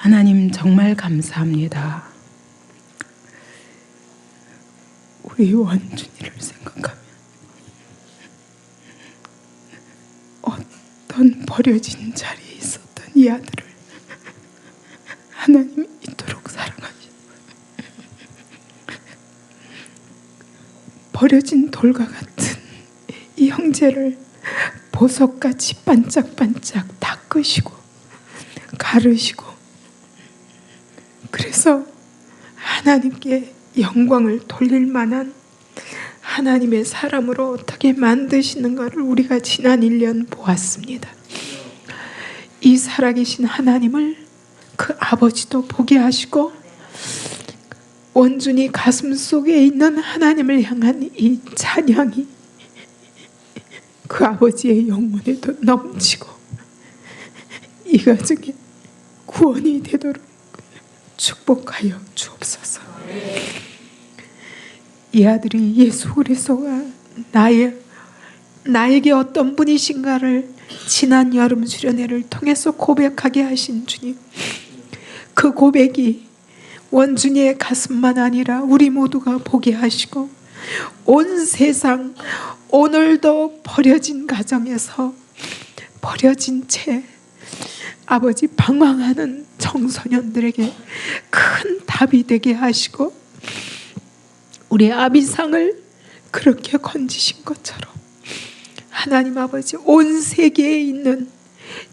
하나님 정말 감사합니다. 우리 원준이를 생각하면 어떤 버려진 자리에 있었던 이 아들을 하나님이 이토록 사랑하시고 버려진 돌과 같은 이 형제를 보석같이 반짝반짝 닦으시고 가르시고, 그래서 하나님께 영광을 돌릴 만한 하나님의 사람으로 어떻게 만드시는가를 우리가 지난 1년 보았습니다. 이 살아계신 하나님을 그 아버지도 보게 하시고 원준이 가슴 속에 있는 하나님을 향한 이 찬양이 그 아버지의 영혼에도 넘치고 이 가정에 구원이 되도록 축복하여 주옵소서. 이 아들이 예수 그리스도가 나에게 어떤 분이신가를 지난 여름 수련회를 통해서 고백하게 하신 주님, 그 고백이 원준이의 가슴만 아니라 우리 모두가 보게 하시고 온 세상 오늘도 버려진 가정에서 버려진 채 아버지 방황하는 청소년들에게 큰 답이 되게 하시고 우리 아비상을 그렇게 건지신 것처럼 하나님 아버지 온 세계에 있는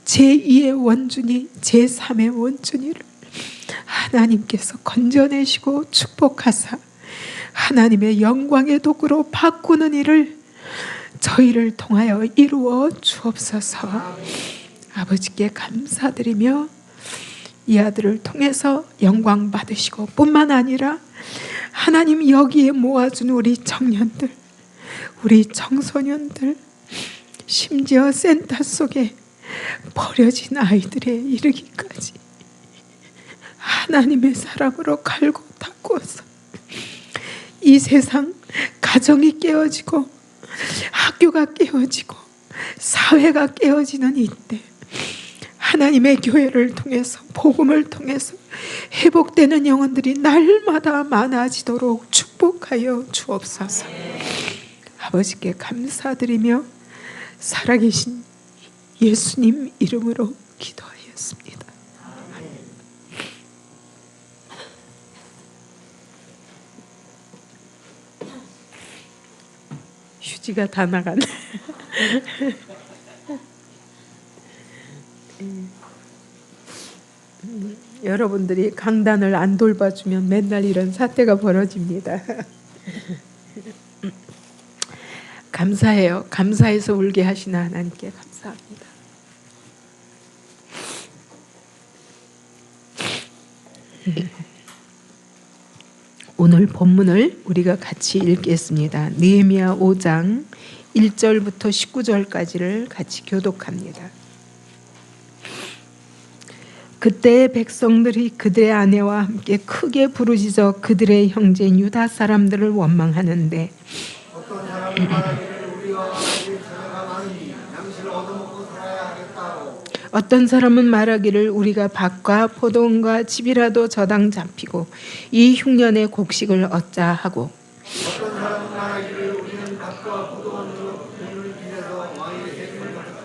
제2의 원준이, 제3의 원준이를 하나님께서 건져내시고 축복하사 하나님의 영광의 도구로 바꾸는 일을 저희를 통하여 이루어 주옵소서. 아버지께 감사드리며 이 아들을 통해서 영광 받으시고 뿐만 아니라 하나님 여기에 모아준 우리 청년들, 우리 청소년들, 심지어 센터 속에 버려진 아이들에 이르기까지 하나님의 사랑으로 갈고 닦고서 이 세상 가정이 깨어지고 학교가 깨어지고 사회가 깨어지는 이때 하나님의 교회를 통해서 복음을 통해서 회복되는 영혼들이 날마다 많아지도록 축복하여 주옵소서. 아버지께 감사드리며 살아계신 예수님 이름으로 기도하였습니다. 휴지가 다 나가네. 여러분들이 강단을 안 돌봐주면 맨날 이런 사태가 벌어집니다. 감사해요. 감사해서 울게 하시는 하나님께 감사합니다. 오늘 본문을 우리가 같이 읽겠습니다. 느헤미야 5장 1절부터 19절까지를 같이 교독합니다. 그때 백성들이 그들의 아내와 함께 크게 부르짖어 그들의 형제인 유다 사람들을 원망하는데 어떤 사람이 말하기를 우리가 우리 자녀가 많으니 양식을 얻어먹고 살아야 하겠다고, 어떤 사람은 말하기를 우리가 밭과 포도원과 집이라도 저당 잡히고 이 흉년의 곡식을 얻자 하고, 어떤 사람은 말하기를 우리는 밭과 포도원으로 돈을 빌려서 왕에게 세금을 받았다.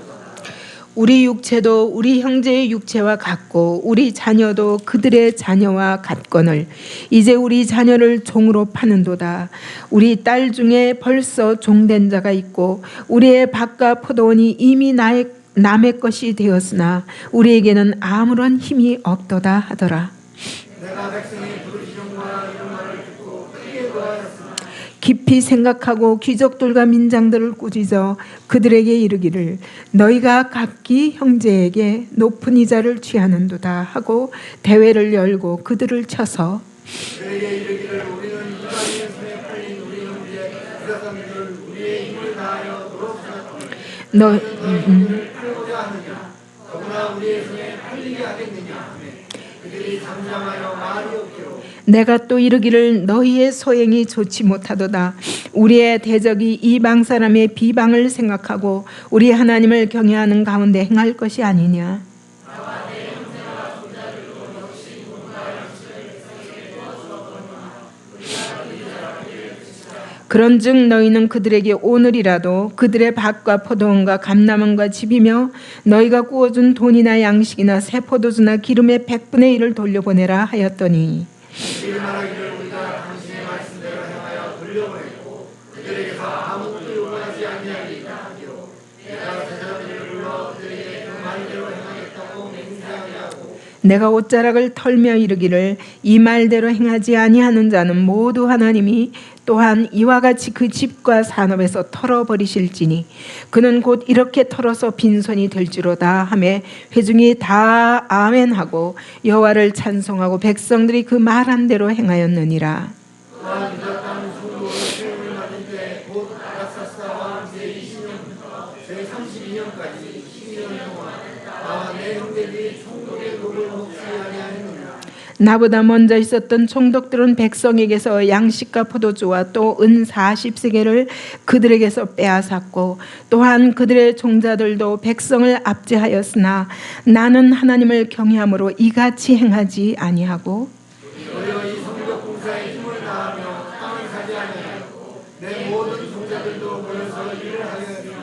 우리 육체도 우리 형제의 육체와 같고 우리 자녀도 그들의 자녀와 같거늘 이제 우리 자녀를 종으로 파는도다. 우리 딸 중에 벌써 종된 자가 있고 우리의 밭과 포도원이 이미 남의 것이 되었으나 우리에게는 아무런 힘이 없도다 하더라. 내가 백성이 부르짖음과 이런 말을 듣고 크게 노하였으나 깊이 생각하고 귀족들과 민장들을 꾸짖어 그들에게 이르기를 너희가 각기 형제에게 높은 이자를 취하는도다 하고 대회를 열고 그들을 쳐서 그들에게 이르기를 우리는 이방인의 손에 팔린 우리 형제 유다사람들을 우리의 힘을 다하여 도로 살았거늘 그들을 팔고자 하느냐, 더구나 우리의 손에 팔리게 하겠느냐. 그들이 잠잠하여 말이 없기로 내가 또 이르기를 너희의 소행이 좋지 못하도다. 우리의 대적이 이방 사람의 비방을 생각하고 우리 하나님을 경외하는 가운데 행할 것이 아니냐. 그런즉 너희는 그들에게 오늘이라도 그들의 밭과 포도원과 감람원과 집이며 너희가 구워준 돈이나 양식이나 새 포도주나 기름의 100분의 1을 돌려보내라 하였더니 이를 말하기를 우리가 당신의 말씀대로 행하여 돌려보냈고 그들에게서 아무것도 요구하지 아니하리이다 하기로 내가 제사장들을 불러 그들에게 그 말대로 행하겠다고 맹세하게 하고 내가 옷자락을 털며 이르기를 이 말대로 행하지 아니하는 자는 모두 하나님이 또한 이와 같이 그 집과 산업에서 털어버리실지니 그는 곧 이렇게 털어서 빈손이 될지로다 하매 회중이 다 아멘하고 여호와를 찬송하고 백성들이 그 말한 대로 행하였느니라. 또한 유다 땅 총독을 세움을 받은 때곧 아락사스다와 제20년부터 제32년까지 12년 동안 나와 내 형제들이 총독의 녹을 먹지 아니하였느니라. 나보다 먼저 있었던 총독들은 백성에게서 양식과 포도주와 또 은 40세겔을 그들에게서 빼앗았고 또한 그들의 종자들도 백성을 압제하였으나 나는 하나님을 경외함으로 이같이 행하지 아니하고 너희와 이 성벽 공사에 힘을 다하며 땅을 사지 아니하였고 내 모든 종자들도 모여서 일을 하였으며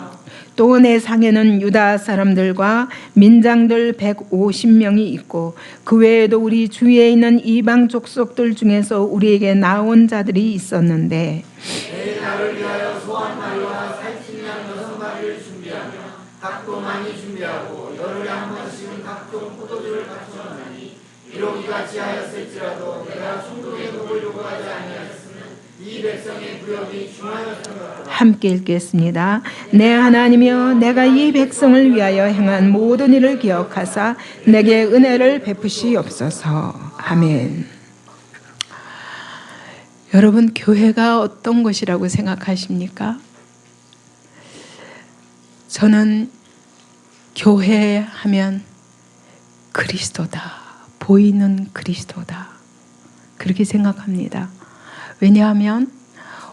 또 내 상에는 유다 사람들과 민장들 150명이 있고 그 외에도 우리 주위에 있는 이방 족속들 중에서 우리에게 나온 자들이 있었는데 내 나를 위하여 소한 마리와 살찐 양 6마리를 준비하며 닭도 많이 준비하고 열흘에 한 번씩은 각종 포도주를 갖추었나니 비록 이같이 하였을지라도 내가 총독의 녹을 요구하지 아니하였으면 이 백성의 구역이 중하였으므로 함께 읽겠습니다. 내 하나님이여 내가 이 백성을 위하여 행한 모든 일을 기억하사 내게 은혜를 베푸시옵소서. 아멘. 여러분, 교회가 어떤 것이라고 생각하십니까? 저는 교회 하면 그리스도다, 보이는 그리스도다, 그렇게 생각합니다. 왜냐하면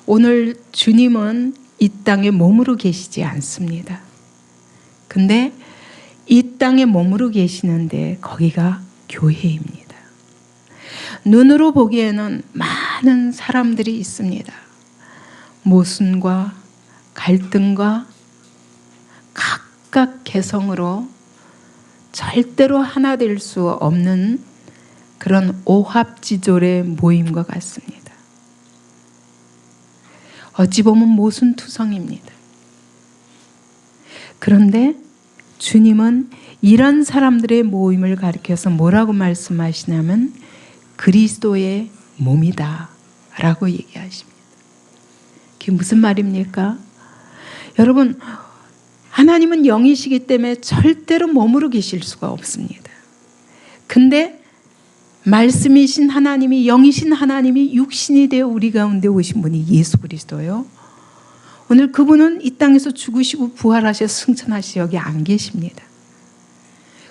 오늘 주님은 이 땅에 몸으로 계시지 않습니다. 근데 이 땅에 몸으로 계시는데 거기가 교회입니다. 눈으로 보기에는 많은 사람들이 있습니다. 모순과 갈등과 각각 개성으로 절대로 하나 될 수 없는 그런 오합지졸의 모임과 같습니다. 어찌 보면 모순투성입니다. 그런데 주님은 이런 사람들의 모임을 가리켜서 뭐라고 말씀하시냐면 그리스도의 몸이다 라고 얘기하십니다. 그게 무슨 말입니까? 여러분, 하나님은 영이시기 때문에 절대로 몸으로 계실 수가 없습니다. 근데 말씀이신 하나님이, 영이신 하나님이 육신이 되어 우리 가운데 오신 분이 예수 그리스도예요. 오늘 그분은 이 땅에서 죽으시고 부활하셔 승천하시 여기 안 계십니다.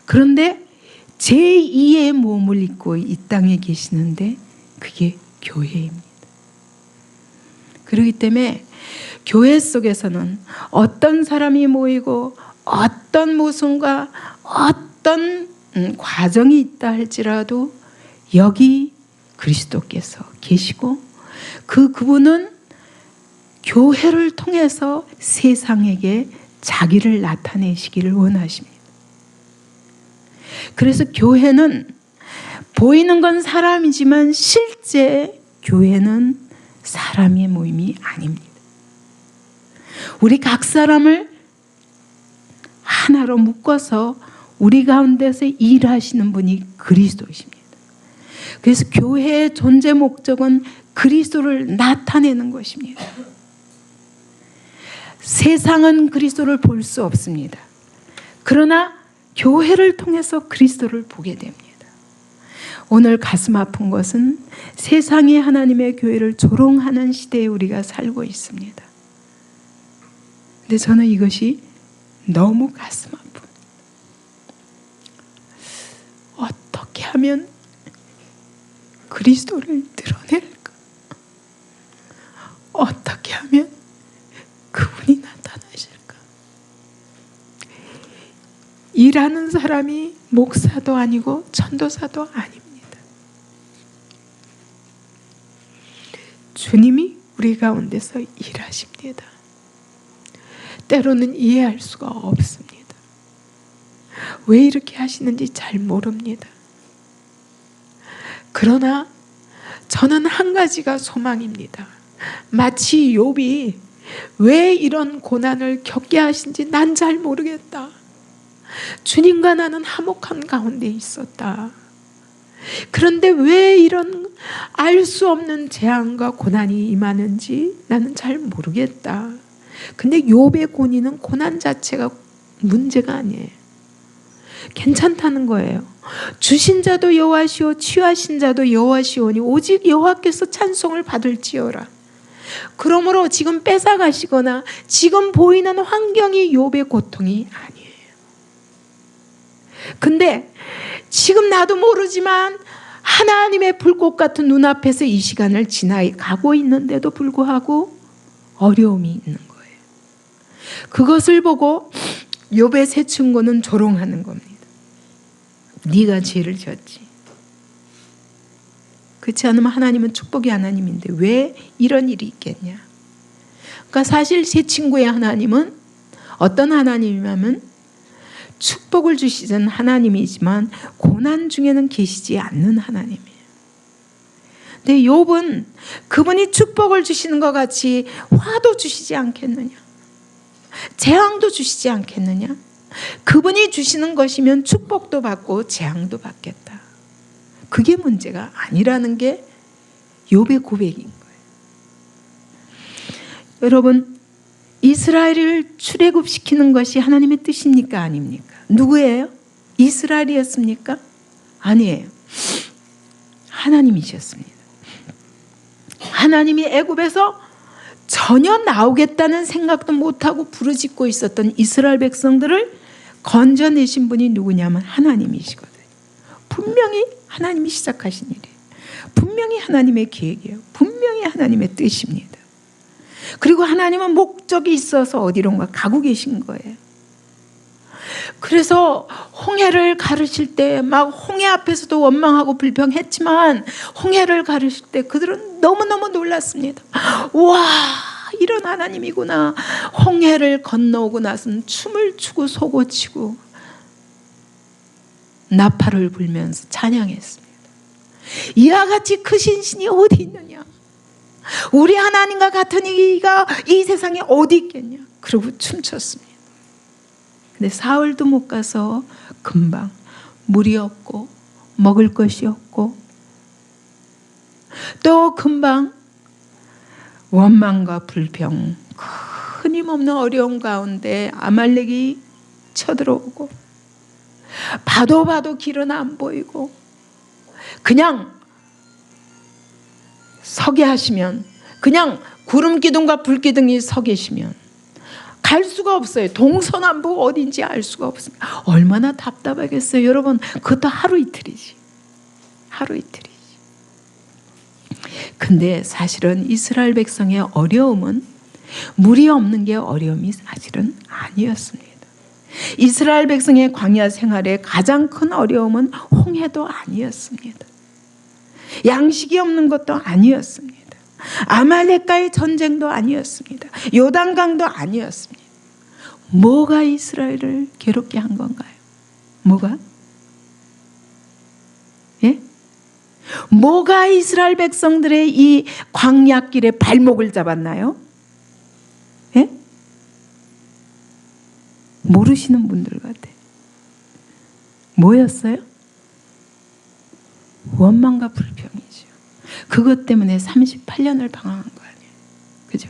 그런데 제2의 몸을 입고 이 땅에 계시는데 그게 교회입니다. 그렇기 때문에 교회 속에서는 어떤 사람이 모이고 어떤 모순과 어떤 과정이 있다 할지라도 여기 그리스도께서 계시고 그분은 교회를 통해서 세상에게 자기를 나타내시기를 원하십니다. 그래서 교회는 보이는 건 사람이지만 실제 교회는 사람의 모임이 아닙니다. 우리 각 사람을 하나로 묶어서 우리 가운데서 일하시는 분이 그리스도이십니다. 그래서 교회의 존재 목적은 그리스도를 나타내는 것입니다. 세상은 그리스도를 볼 수 없습니다. 그러나 교회를 통해서 그리스도를 보게 됩니다. 오늘 가슴 아픈 것은 세상이 하나님의 교회를 조롱하는 시대에 우리가 살고 있습니다. 근데 저는 이것이 너무 가슴 아픈. 어떻게 하면 그리스도를 드러낼까? 어떻게 하면 그분이 나타나실까? 일하는 사람이 목사도 아니고 전도사도 아닙니다. 주님이 우리 가운데서 일하십니다. 때로는 이해할 수가 없습니다. 왜 이렇게 하시는지 잘 모릅니다. 그러나 저는 한 가지가 소망입니다. 마치 욥이 왜 이런 고난을 겪게 하신지 난 잘 모르겠다. 주님과 나는 화목한 가운데 있었다. 그런데 왜 이런 알 수 없는 재앙과 고난이 임하는지 나는 잘 모르겠다. 근데 욥의 고난 자체가 문제가 아니에요. 괜찮다는 거예요. 주신 자도 여호와시오 취하신 자도 여호와시오니 오직 여호와께서 찬송을 받을지어라. 그러므로 지금 뺏어가시거나 지금 보이는 환경이 욥의 고통이 아니에요. 근데 지금 나도 모르지만 하나님의 불꽃 같은 눈앞에서 이 시간을 지나가고 있는데도 불구하고 어려움이 있는 거예요. 그것을 보고 욥의 세 친구는 조롱하는 겁니다. 네가 죄를 지었지. 그렇지 않으면 하나님은 축복의 하나님인데 왜 이런 일이 있겠냐. 그러니까 사실 세 친구의 하나님은 어떤 하나님이냐면 축복을 주시는 하나님이지만 고난 중에는 계시지 않는 하나님이에요. 근데 욥은 그분이 축복을 주시는 것 같이 화도 주시지 않겠느냐, 재앙도 주시지 않겠느냐. 그분이 주시는 것이면 축복도 받고 재앙도 받겠다. 그게 문제가 아니라는 게 욥의 고백인 거예요. 여러분, 이스라엘을 출애굽시키는 것이 하나님의 뜻입니까? 아닙니까? 누구예요? 이스라엘이었습니까? 아니에요. 하나님이셨습니다. 하나님이 애굽에서 전혀 나오겠다는 생각도 못하고 부르짖고 있었던 이스라엘 백성들을 건져내신 분이 누구냐면 하나님이시거든요. 분명히 하나님이 시작하신 일이에요. 분명히 하나님의 계획이에요. 분명히 하나님의 뜻입니다. 그리고 하나님은 목적이 있어서 어디론가 가고 계신 거예요. 그래서 홍해를 가르칠 때 막 홍해 앞에서도 원망하고 불평했지만 홍해를 가르칠 때 그들은 너무너무 놀랐습니다. 와, 이런 하나님이구나. 홍해를 건너오고 나서는 춤을 추고 소고치고 나팔을 불면서 찬양했습니다. 이와 같이 크신 신이 어디 있느냐. 우리 하나님과 같은 이가 이 세상에 어디 있겠냐. 그러고 춤췄습니다. 근데 사흘도 못 가서 금방 물이 없고 먹을 것이 없고 또 금방 원망과 불평, 끊임없는 어려움 가운데 아말렉이 쳐들어오고 봐도 길은 안 보이고 그냥 서게 하시면, 그냥 구름 기둥과 불 기둥이 서 계시면 갈 수가 없어요. 동서남북 어딘지 알 수가 없습니다. 얼마나 답답하겠어요. 여러분, 그것도 하루 이틀이지. 하루 이틀이지. 근데 사실은 이스라엘 백성의 어려움은 물이 없는 게 어려움이 사실은 아니었습니다. 이스라엘 백성의 광야 생활의 가장 큰 어려움은 홍해도 아니었습니다. 양식이 없는 것도 아니었습니다. 아말렉과의 전쟁도 아니었습니다. 요단강도 아니었습니다. 뭐가 이스라엘을 괴롭게 한 건가요? 뭐가? 예? 뭐가 이스라엘 백성들의 이 광야길에 발목을 잡았나요? 예? 모르시는 분들 같아요. 뭐였어요? 원망과 불평이죠. 그것 때문에 38년을 방황한 거 아니에요. 그죠?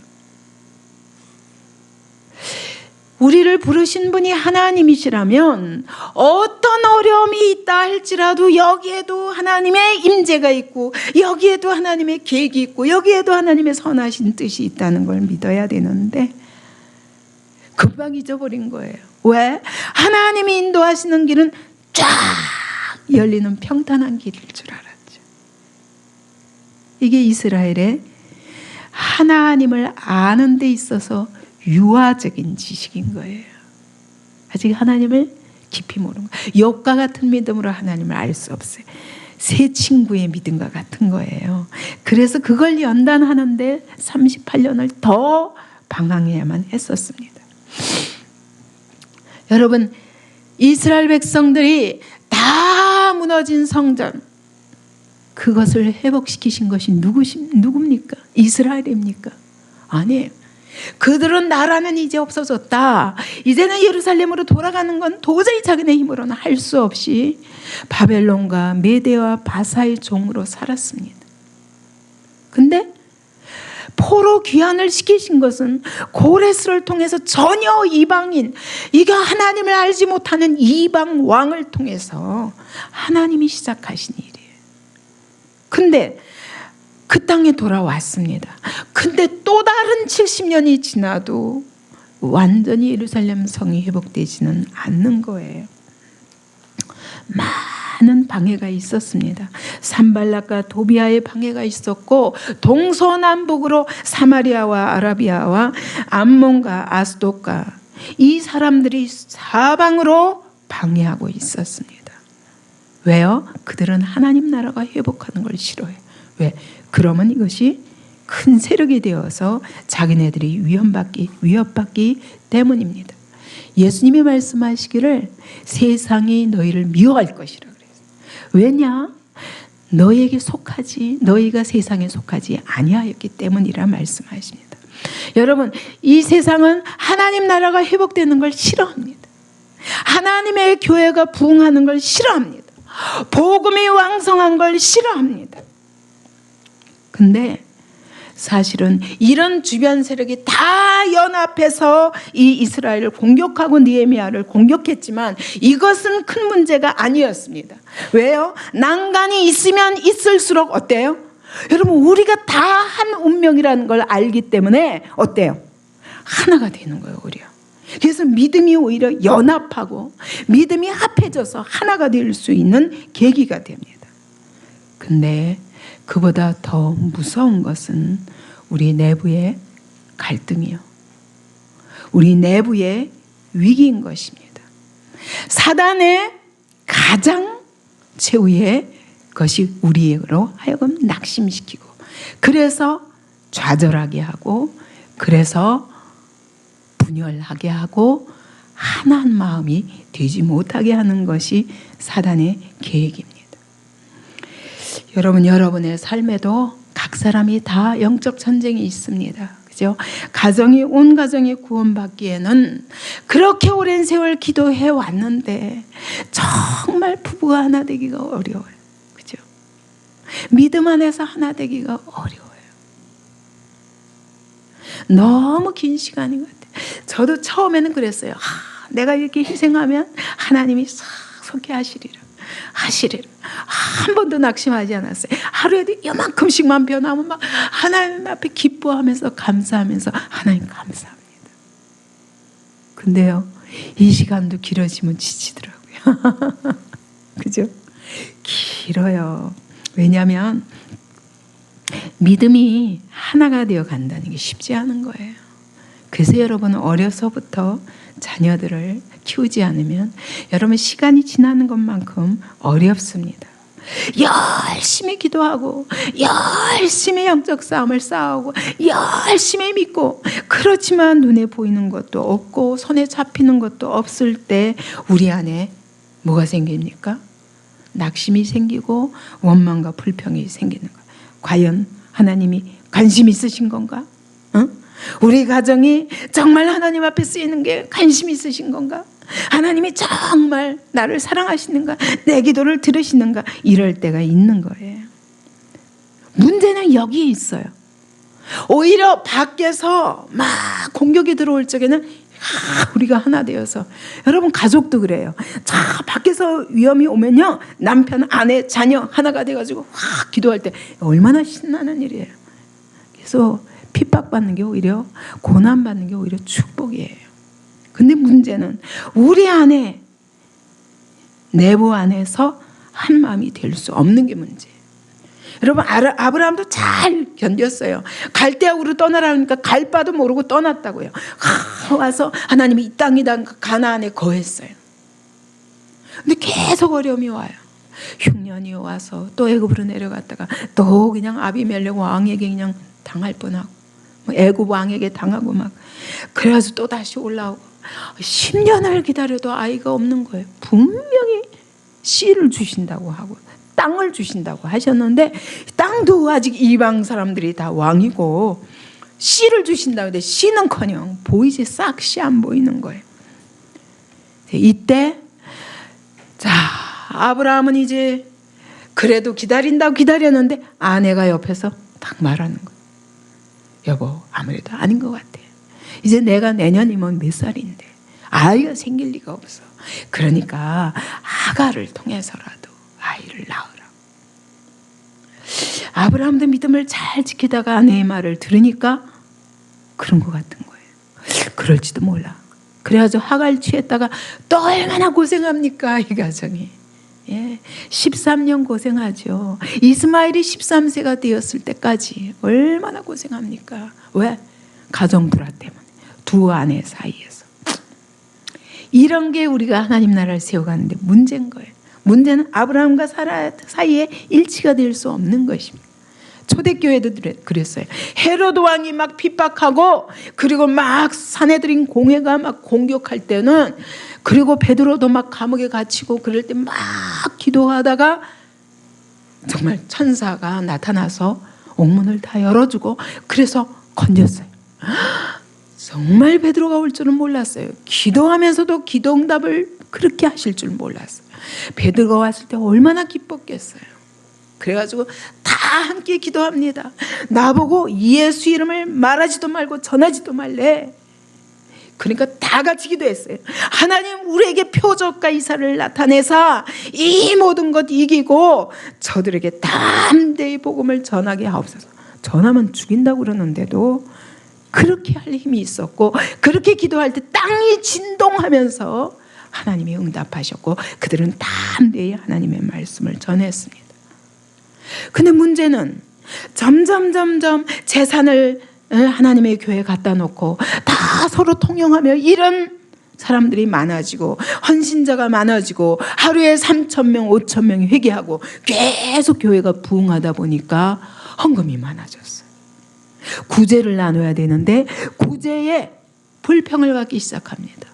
우리를 부르신 분이 하나님이시라면 어떤 어려움이 있다 할지라도 여기에도 하나님의 임재가 있고 여기에도 하나님의 계획이 있고 여기에도 하나님의 선하신 뜻이 있다는 걸 믿어야 되는데 금방 잊어버린 거예요. 왜? 하나님이 인도하시는 길은 쫙 열리는 평탄한 길일 줄 알았죠. 이게 이스라엘의 하나님을 아는 데 있어서 유아적인 지식인 거예요. 아직 하나님을 깊이 모르는 거예요. 욥과 같은 믿음으로 하나님을 알 수 없어요. 새 친구의 믿음과 같은 거예요. 그래서 그걸 연단하는데 38년을 더 방황해야만 했었습니다. 여러분, 이스라엘 백성들이 다 무너진 성전, 그것을 회복시키신 것이 누굽니까? 이스라엘입니까? 아니에요. 그들은 나라는 이제 없어졌다. 이제는 예루살렘으로 돌아가는 건 도저히 자기네 힘으로는 할 수 없이 바벨론과 메대와 바사의 종으로 살았습니다. 근데 포로 귀환을 시키신 것은 고레스를 통해서 전혀 이방인, 이게 하나님을 알지 못하는 이방 왕을 통해서 하나님이 시작하신 일이에요. 근데 그 땅에 돌아왔습니다. 근데 또 다른 70년이 지나도 완전히 예루살렘 성이 회복되지는 않는 거예요. 많은 방해가 있었습니다. 산발락과 도비아의 방해가 있었고, 동서남북으로 사마리아와 아라비아와 암몬과 아스돗과 이 사람들이 사방으로 방해하고 있었습니다. 왜요? 그들은 하나님 나라가 회복하는 걸 싫어해요. 왜? 그러면 이것이 큰 세력이 되어서 자기네들이 위협받기 때문입니다. 예수님이 말씀하시기를 세상이 너희를 미워할 것이라 그랬어요. 왜냐? 너희에게 속하지, 너희가 세상에 속하지 아니하였기 때문이라 말씀하십니다. 여러분, 이 세상은 하나님 나라가 회복되는 걸 싫어합니다. 하나님의 교회가 부흥하는 걸 싫어합니다. 복음이 왕성한 걸 싫어합니다. 근데 사실은 이런 주변 세력이 다 연합해서 이 이스라엘을 공격하고 느헤미야를 공격했지만 이것은 큰 문제가 아니었습니다. 왜요? 난간이 있으면 있을수록 어때요? 여러분, 우리가 다 한 운명이라는 걸 알기 때문에 어때요? 하나가 되는 거예요, 오히려. 그래서 믿음이 오히려 연합하고 믿음이 합해져서 하나가 될 수 있는 계기가 됩니다. 근데 그보다 더 무서운 것은 우리 내부의 갈등이요. 우리 내부의 위기인 것입니다. 사단의 가장 최후의 것이 우리로 하여금 낙심시키고, 그래서 좌절하게 하고, 그래서 분열하게 하고 하나한 마음이 되지 못하게 하는 것이 사단의 계획입니다. 여러분, 여러분의 삶에도 각 사람이 다 영적 전쟁이 있습니다. 그죠? 온 가정이 구원받기에는 그렇게 오랜 세월 기도해 왔는데 정말 부부가 하나 되기가 어려워요. 그죠? 믿음 안에서 하나 되기가 어려워요. 너무 긴 시간인 것 같아요. 저도 처음에는 그랬어요. 내가 이렇게 희생하면 하나님이 싹 속히 하시리라. 한 번도 낙심하지 않았어요. 하루에도 이만큼씩만 변하면 막 하나님 앞에 기뻐하면서 감사하면서 하나님 감사합니다. 근데요, 이 시간도 길어지면 지치더라고요. 그죠? 길어요. 왜냐하면 믿음이 하나가 되어 간다는 게 쉽지 않은 거예요. 그래서 여러분, 어려서부터 자녀들을 키우지 않으면 여러분 시간이 지나는 것만큼 어렵습니다. 열심히 기도하고 열심히 영적 싸움을 싸우고 열심히 믿고, 그렇지만 눈에 보이는 것도 없고 손에 잡히는 것도 없을 때 우리 안에 뭐가 생깁니까? 낙심이 생기고 원망과 불평이 생기는 거예요. 과연 하나님이 관심 있으신 건가? 우리 가정이 정말 하나님 앞에 쓰이는 게 관심 있으신 건가? 하나님이 정말 나를 사랑하시는가? 내 기도를 들으시는가? 이럴 때가 있는 거예요. 문제는 여기에 있어요. 오히려 밖에서 막 공격이 들어올 적에는 우리가 하나 되어서, 여러분 가족도 그래요. 자, 밖에서 위험이 오면요, 남편, 아내, 자녀 하나가 돼가지고 확 기도할 때 얼마나 신나는 일이에요. 그래서 핍박받는 게 오히려, 고난받는 게 오히려 축복이에요. 근데 문제는 우리 안에, 내부 안에서 한 마음이 될 수 없는 게 문제예요. 여러분, 아브라함도 잘 견뎠어요. 갈대아우로 떠나라니까 갈 바도 모르고 떠났다고요. 와서 하나님이 이 땅이다 가나안에 거했어요. 근데 계속 어려움이 와요. 흉년이 와서 또 애굽으로 내려갔다가 또 그냥 아비멜렉 왕에게 그냥 당할 뻔하고 애굽 왕에게 당하고 막 그래가지고 또 다시 올라오고 10년을 기다려도 아이가 없는 거예요. 분명히 씨를 주신다고 하고 땅을 주신다고 하셨는데 땅도 아직 이방 사람들이 다 왕이고 씨를 주신다고 했는데 씨는커녕 보이지 싹 씨 안 보이는 거예요. 이때 자 아브라함은 이제 그래도 기다린다고 기다렸는데 아내가 옆에서 딱 말하는 거예요. 여보 아무래도 아닌 것 같아. 이제 내가 내년이면 몇 살인데 아이가 생길 리가 없어. 그러니까 아가를 통해서라도 아이를 낳으라. 아브라함도 믿음을 잘 지키다가 아내의 말을 들으니까 그런 것 같은 거예요. 그럴지도 몰라. 그래가지고 하갈 취했다가 또 얼마나 고생합니까 이 가정이. 예, 13년 고생하죠. 이스마엘이 13세가 되었을 때까지 얼마나 고생합니까? 왜? 가정 불화 때문에 두 아내 사이에서. 이런 게 우리가 하나님 나라를 세워가는데 문제인 거예요. 문제는 아브라함과 사라 사이에 일치가 될 수 없는 것입니다. 초대교회도 그랬어요. 헤로드 왕이 막 핍박하고 그리고 막 사내들인 공회가 막 공격할 때는 그리고 베드로도 막 감옥에 갇히고 그럴 때 막 기도하다가 정말 천사가 나타나서 옥문을 다 열어주고 그래서 건졌어요. 정말 베드로가 올 줄은 몰랐어요. 기도하면서도 기도응답을 그렇게 하실 줄 몰랐어요. 베드로가 왔을 때 얼마나 기뻤겠어요. 그래가지고 다 함께 기도합니다. 나보고 예수 이름을 말하지도 말고 전하지도 말래. 그러니까 다 같이 기도했어요. 하나님 우리에게 표적과 이사를 나타내사 이 모든 것 이기고 저들에게 담대히 복음을 전하게 하옵소서. 전하면 죽인다고 그러는데도 그렇게 할 힘이 있었고 그렇게 기도할 때 땅이 진동하면서 하나님이 응답하셨고 그들은 담대히 하나님의 말씀을 전했습니다. 근데 문제는 점점 재산을 하나님의 교회에 갖다 놓고 다 서로 통용하며 이런 사람들이 많아지고 헌신자가 많아지고 하루에 3,000명 5,000명이 회개하고 계속 교회가 부흥하다 보니까 헌금이 많아졌어요. 구제를 나눠야 되는데 구제에 불평을 갖기 시작합니다.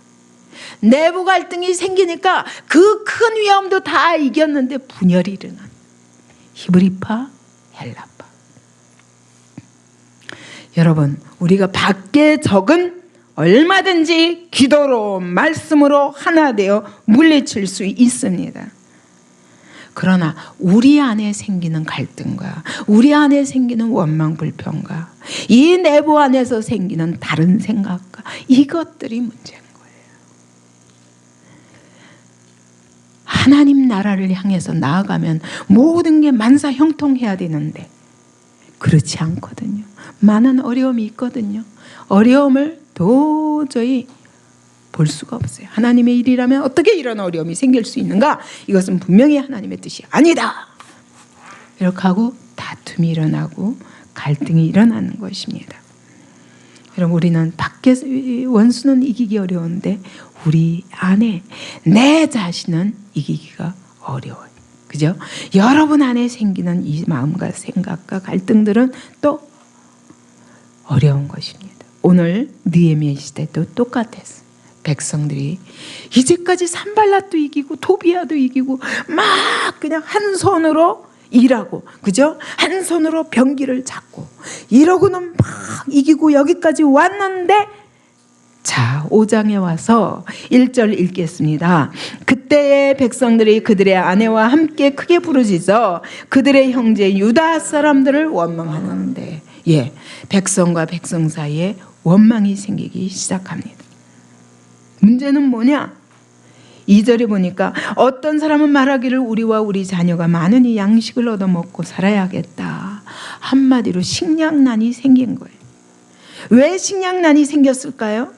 내부 갈등이 생기니까 그 큰 위험도 다 이겼는데 분열이 일어납니다. 히브리파, 헬라파. 여러분, 우리가 밖에 적은 얼마든지 기도로 말씀으로 하나 되어 물리칠 수 있습니다. 그러나 우리 안에 생기는 갈등과 우리 안에 생기는 원망 불평과 이 내부 안에서 생기는 다른 생각과 이것들이 문제인 거예요. 하나님 나라를 향해서 나아가면 모든 게 만사형통해야 되는데 그렇지 않거든요. 많은 어려움이 있거든요. 어려움을 도저히 볼 수가 없어요. 하나님의 일이라면 어떻게 이런 어려움이 생길 수 있는가? 이것은 분명히 하나님의 뜻이 아니다. 이렇게 하고 다툼이 일어나고 갈등이 일어나는 것입니다. 여러분 우리는 밖에서 원수는 이기기 어려운데 우리 안에 내 자신은 이기기가 어려워요. 그죠? 여러분 안에 생기는 이 마음과 생각과 갈등들은 또 어려운 것입니다. 오늘 느헤미야 시대도 똑같았어요. 백성들이 이제까지 산발랏도 이기고 도비야도 이기고 막 그냥 한 손으로 일하고 그죠? 한 손으로 병기를 잡고 이러고는 막 이기고 여기까지 왔는데 자 5장에 와서 1절 읽겠습니다. 그때의 백성들이 그들의 아내와 함께 크게 부르짖어 그들의 형제 유다 사람들을 원망하는데 백성과 백성 사이에 원망이 생기기 시작합니다. 문제는 뭐냐? 2절에 보니까 어떤 사람은 말하기를 우리와 우리 자녀가 많으니 양식을 얻어먹고 살아야겠다. 한마디로 식량난이 생긴 거예요. 왜 식량난이 생겼을까요?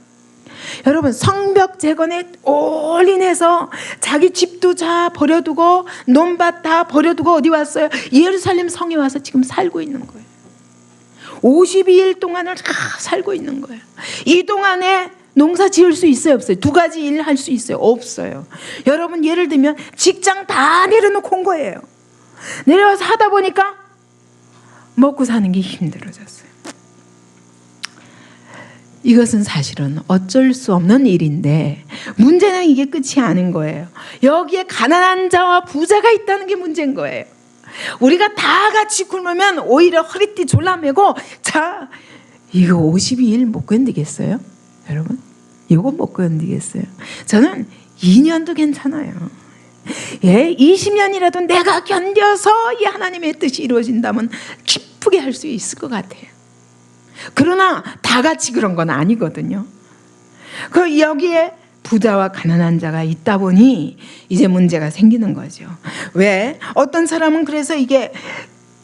여러분 성벽 재건에 올인해서 자기 집도 다 버려두고 논밭 다 버려두고 어디 왔어요? 예루살렘 성에 와서 지금 살고 있는 거예요. 52일 동안을 다 살고 있는 거예요. 이 동안에 농사 지을 수 있어요, 없어요? 두 가지 일 할 수 있어요, 없어요? 여러분 예를 들면 직장 다 내려놓고 온 거예요. 내려와서 하다 보니까 먹고 사는 게 힘들어졌어요. 이것은 사실은 어쩔 수 없는 일인데 문제는 이게 끝이 아닌 거예요. 여기에 가난한 자와 부자가 있다는 게 문제인 거예요. 우리가 다 같이 굶으면 오히려 허리띠 졸라매고 자 이거 52일 못 견디겠어요? 여러분 이거 못 견디겠어요? 저는 2년도 괜찮아요. 예, 20년이라도 내가 견뎌서 이 하나님의 뜻이 이루어진다면 기쁘게 할 수 있을 것 같아요. 그러나 다 같이 그런 건 아니거든요. 그 여기에 부자와 가난한 자가 있다 보니 이제 문제가 생기는 거죠. 왜? 어떤 사람은 그래서 이게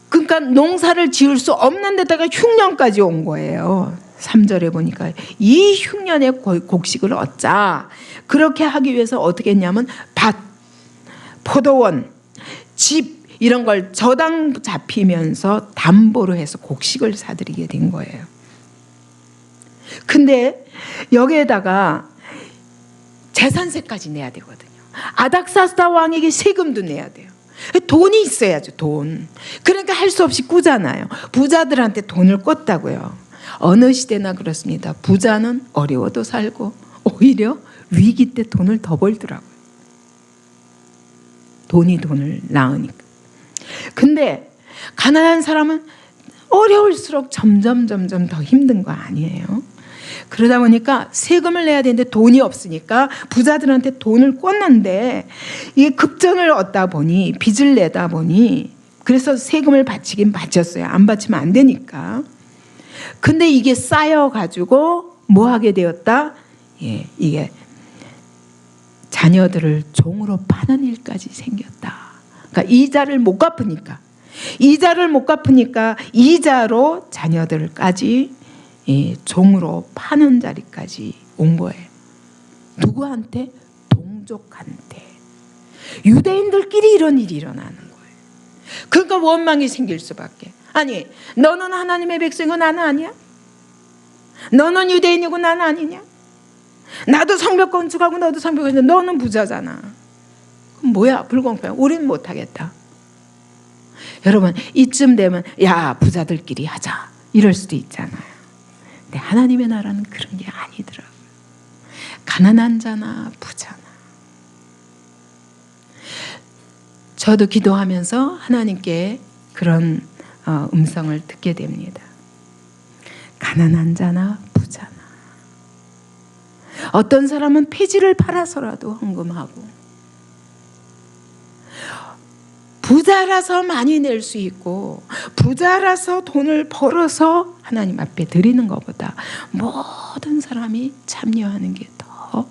그러니까 농사를 지을 수 없는 데다가 흉년까지 온 거예요. 3절에 보니까 이 흉년의 곡식을 얻자. 그렇게 하기 위해서 어떻게 했냐면 밭, 포도원, 집 이런 걸 저당 잡히면서 담보로 해서 곡식을 사들이게 된 거예요. 근데 여기에다가 재산세까지 내야 되거든요. 아닥사스다 왕에게 세금도 내야 돼요. 돈이 있어야죠, 돈. 그러니까 할 수 없이 꾸잖아요. 부자들한테 돈을 꿨다고요. 어느 시대나 그렇습니다. 부자는 어려워도 살고 오히려 위기 때 돈을 더 벌더라고요. 돈이 돈을 낳으니까. 근데 가난한 사람은 어려울수록 점점 더 힘든 거 아니에요? 그러다 보니까 세금을 내야 되는데 돈이 없으니까 부자들한테 돈을 꿨는데 이게 급전을 얻다 보니 빚을 내다 보니 그래서 세금을 바치긴 바쳤어요. 안 바치면 안 되니까. 근데 이게 쌓여가지고 뭐 하게 되었다? 예, 이게 자녀들을 종으로 파는 일까지 생겼다. 그러니까 이자를 못 갚으니까 이자로 자녀들까지 종으로 파는 자리까지 온 거예요. 누구한테? 동족한테. 유대인들끼리 이런 일이 일어나는 거예요. 그러니까 원망이 생길 수밖에. 아니 너는 하나님의 백성이고 나는 아니야? 너는 유대인이고 나는 아니냐? 나도 성벽 건축하고 너도 성벽 건축하고 너는 부자잖아. 그럼 뭐야 불공평. 우리는 못하겠다. 여러분 이쯤 되면 야 부자들끼리 하자 이럴 수도 있잖아요. 근데 하나님의 나라는 그런 게 아니더라고요. 가난한 자나 부자나. 저도 기도하면서 하나님께 그런 음성을 듣게 됩니다. 가난한 자나 부자나. 어떤 사람은 폐지를 팔아서라도 헌금하고 부자라서 많이 낼 수 있고 부자라서 돈을 벌어서 하나님 앞에 드리는 것보다 모든 사람이 참여하는 게 더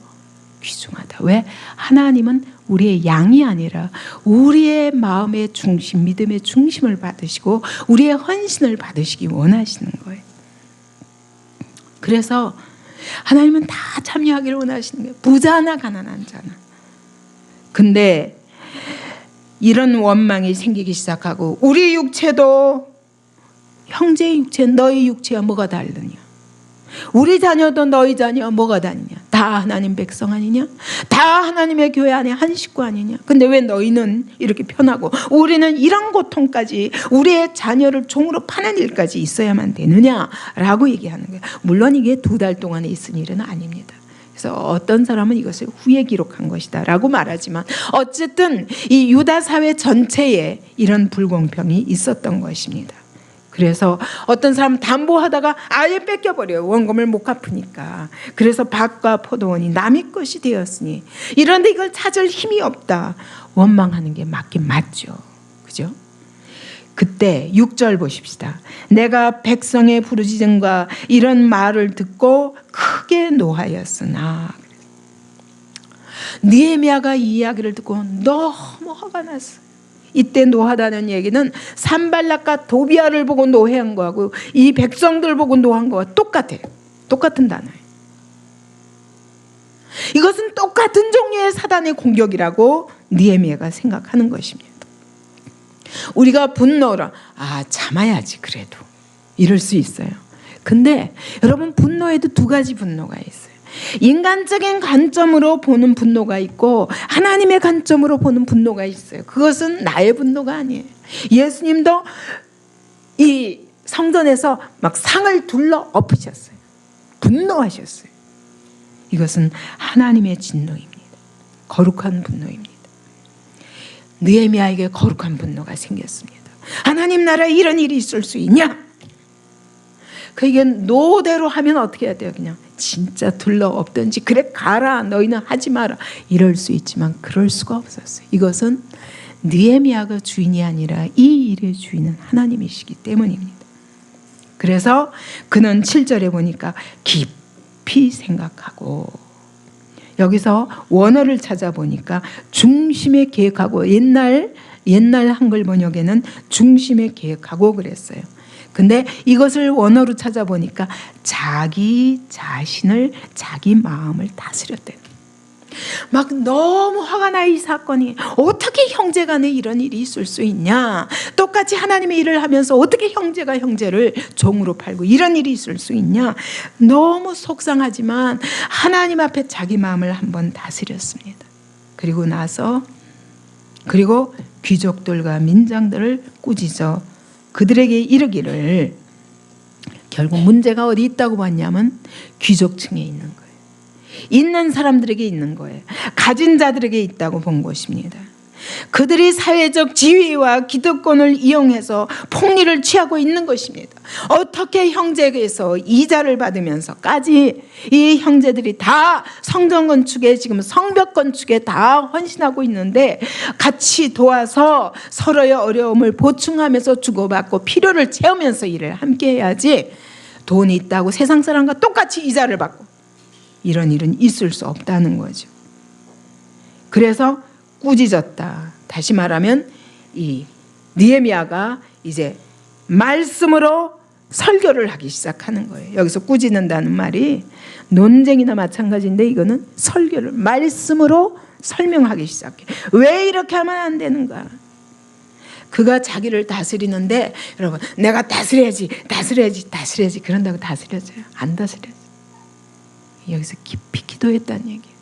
귀중하다. 왜? 하나님은 우리의 양이 아니라 우리의 마음의 중심, 믿음의 중심을 받으시고 우리의 헌신을 받으시기 원하시는 거예요. 그래서 하나님은 다 참여하기를 원하시는 거예요. 부자나 가난한 자나. 근데 이런 원망이 생기기 시작하고 우리 육체도 형제의 육체 너희 육체와 뭐가 다르냐? 우리 자녀도 너희 자녀와 뭐가 다르냐? 다 하나님 백성 아니냐? 다 하나님의 교회 안에 한 식구 아니냐? 근데 왜 너희는 이렇게 편하고 우리는 이런 고통까지 우리의 자녀를 종으로 파는 일까지 있어야만 되느냐라고 얘기하는 거예요. 물론 이게 2달 동안에 있은 일은 아닙니다. 그래서 어떤 사람은 이것을 후에 기록한 것이다 라고 말하지만 어쨌든 이 유다 사회 전체에 이런 불공평이 있었던 것입니다. 그래서 어떤 사람은 담보하다가 아예 뺏겨버려요. 원금을 못 갚으니까. 그래서 밭과 포도원이 남의 것이 되었으니 이런데 이걸 찾을 힘이 없다. 원망하는 게 맞긴 맞죠. 그죠? 그때 6절 보십시다. 내가 백성의 부르짖음과 이런 말을 듣고 크게 노하였으나. 느헤미야가 이 이야기를 듣고 너무 화가 났어요. 이때 노하다는 얘기는 산발락과 도비아를 보고 노해한 거하고 이 백성들 보고 노한 거와 똑같아요. 똑같은 단어예요. 이것은 똑같은 종류의 사단의 공격이라고 느헤미야가 생각하는 것입니다. 우리가 분노라 참아야지 그래도 이럴 수 있어요. 근데 여러분 분노에도 2가지 분노가 있어요. 인간적인 관점으로 보는 분노가 있고 하나님의 관점으로 보는 분노가 있어요. 그것은 나의 분노가 아니에요. 예수님도 이 성전에서 막 상을 둘러 엎으셨어요. 분노하셨어요. 이것은 하나님의 진노입니다. 거룩한 분노입니다. 느헤미야에게 거룩한 분노가 생겼습니다. 하나님 나라에 이런 일이 있을 수 있냐? 그에게 노대로 하면 어떻게 해야 돼요? 그냥 진짜 둘러 엎든지 그래 가라 너희는 하지 마라 이럴 수 있지만 그럴 수가 없었어요. 이것은 느헤미야가 주인이 아니라 이 일의 주인은 하나님이시기 때문입니다. 그래서 그는 7절에 보니까 깊이 생각하고, 여기서 원어를 찾아보니까 중심에 계획하고, 옛날 한글 번역에는 중심에 계획하고 그랬어요. 근데 이것을 원어로 찾아보니까 자기 자신을, 자기 마음을 다스렸대요. 막 너무 화가 나. 이 사건이 어떻게 형제간에 이런 일이 있을 수 있냐, 똑같이 하나님의 일을 하면서 어떻게 형제가 형제를 종으로 팔고 이런 일이 있을 수 있냐, 너무 속상하지만 하나님 앞에 자기 마음을 한번 다스렸습니다. 그리고 나서 귀족들과 민장들을 꾸짖어 그들에게 이르기를, 결국 문제가 어디 있다고 봤냐면 귀족층에 있는 거예요. 있는 사람들에게 있는 거예요. 가진 자들에게 있다고 본 것입니다. 그들이 사회적 지위와 기득권을 이용해서 폭리를 취하고 있는 것입니다. 어떻게 형제에게서 이자를 받으면서까지 이 형제들이 다 성전 건축에, 지금 성벽 건축에 다 헌신하고 있는데 같이 도와서 서로의 어려움을 보충하면서 주고받고 필요를 채우면서 일을 함께 해야지, 돈이 있다고 세상 사람과 똑같이 이자를 받고 이런 일은 있을 수 없다는 거죠. 그래서 꾸짖었다. 다시 말하면 이 느헤미야가 이제 말씀으로 설교를 하기 시작하는 거예요. 여기서 꾸짖는다는 말이 논쟁이나 마찬가지인데 이거는 설교를 말씀으로 설명하기 시작해. 왜 이렇게 하면 안 되는가? 그가 자기를 다스리는데, 여러분, 내가 다스려야지 그런다고 다스려져요? 안 다스려져요. 여기서 깊이 기도했다는 얘기예요.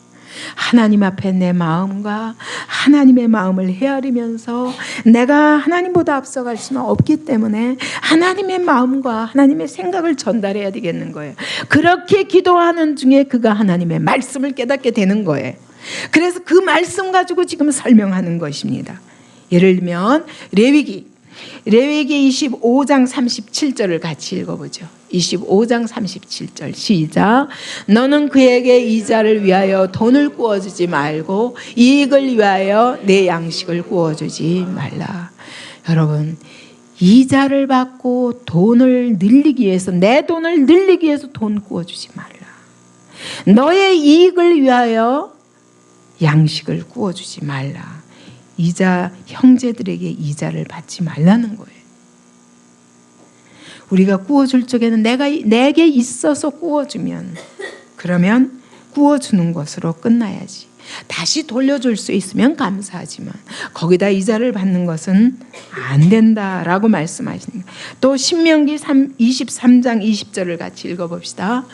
하나님 앞에 내 마음과 하나님의 마음을 헤아리면서 내가 하나님보다 앞서갈 수는 없기 때문에 하나님의 마음과 하나님의 생각을 전달해야 되겠는 거예요. 그렇게 기도하는 중에 그가 하나님의 말씀을 깨닫게 되는 거예요. 그래서 그 말씀 가지고 지금 설명하는 것입니다. 예를 들면 레위기 25장 37절을 같이 읽어보죠. 25장 37절 시작. 너는 그에게 이자를 위하여 돈을 구워주지 말고 이익을 위하여 내 양식을 구워주지 말라. 여러분, 이자를 받고 돈을 늘리기 위해서, 내 돈을 늘리기 위해서 돈 구워주지 말라. 너의 이익을 위하여 양식을 구워주지 말라. 형제들에게 이자를 받지 말라는 거예요. 우리가 구워줄 적에는 내게 있어서 구워주면, 그러면 구워주는 것으로 끝나야지. 다시 돌려줄 수 있으면 감사하지만 거기다 이자를 받는 것은 안 된다라고 말씀하시는 거예요. 또 신명기 23장 20절을 같이 읽어봅시다.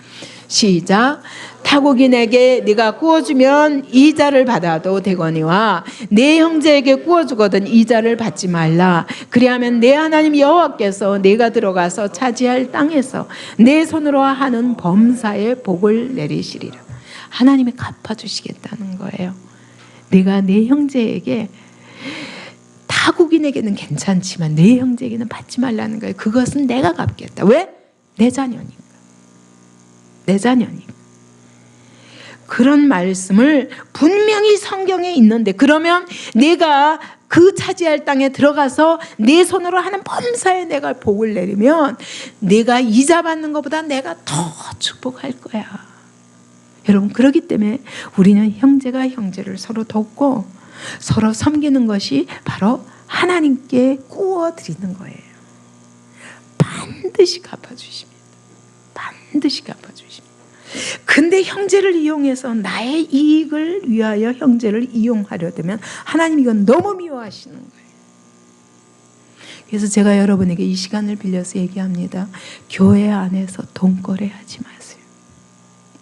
시작. 타국인에게 네가 구워주면 이자를 받아도 되거니와 내 형제에게 구워주거든 이자를 받지 말라. 그리하면 내 하나님 여호와께서 네가 들어가서 차지할 땅에서 내 손으로 하는 범사에 복을 내리시리라. 하나님이 갚아주시겠다는 거예요. 내가 내 형제에게, 타국인에게는 괜찮지만 내 형제에게는 받지 말라는 거예요. 그것은 내가 갚겠다. 왜? 내 자녀니까. 내 자녀니까. 그런 말씀을 분명히 성경에 있는데, 그러면 내가 그 차지할 땅에 들어가서 내 손으로 하는 범사에 내가 복을 내리면 내가 이자 받는 것보다 내가 더 축복할 거야. 여러분, 그렇기 때문에 우리는 형제가 형제를 서로 돕고 서로 섬기는 것이 바로 하나님께 구워드리는 거예요. 반드시 갚아주십니다. 반드시 갚아주십니다. 근데 형제를 이용해서 나의 이익을 위하여 형제를 이용하려 되면 하나님 이건 너무 미워하시는 거예요. 그래서 제가 여러분에게 이 시간을 빌려서 얘기합니다. 교회 안에서 돈거래 하지 마세요.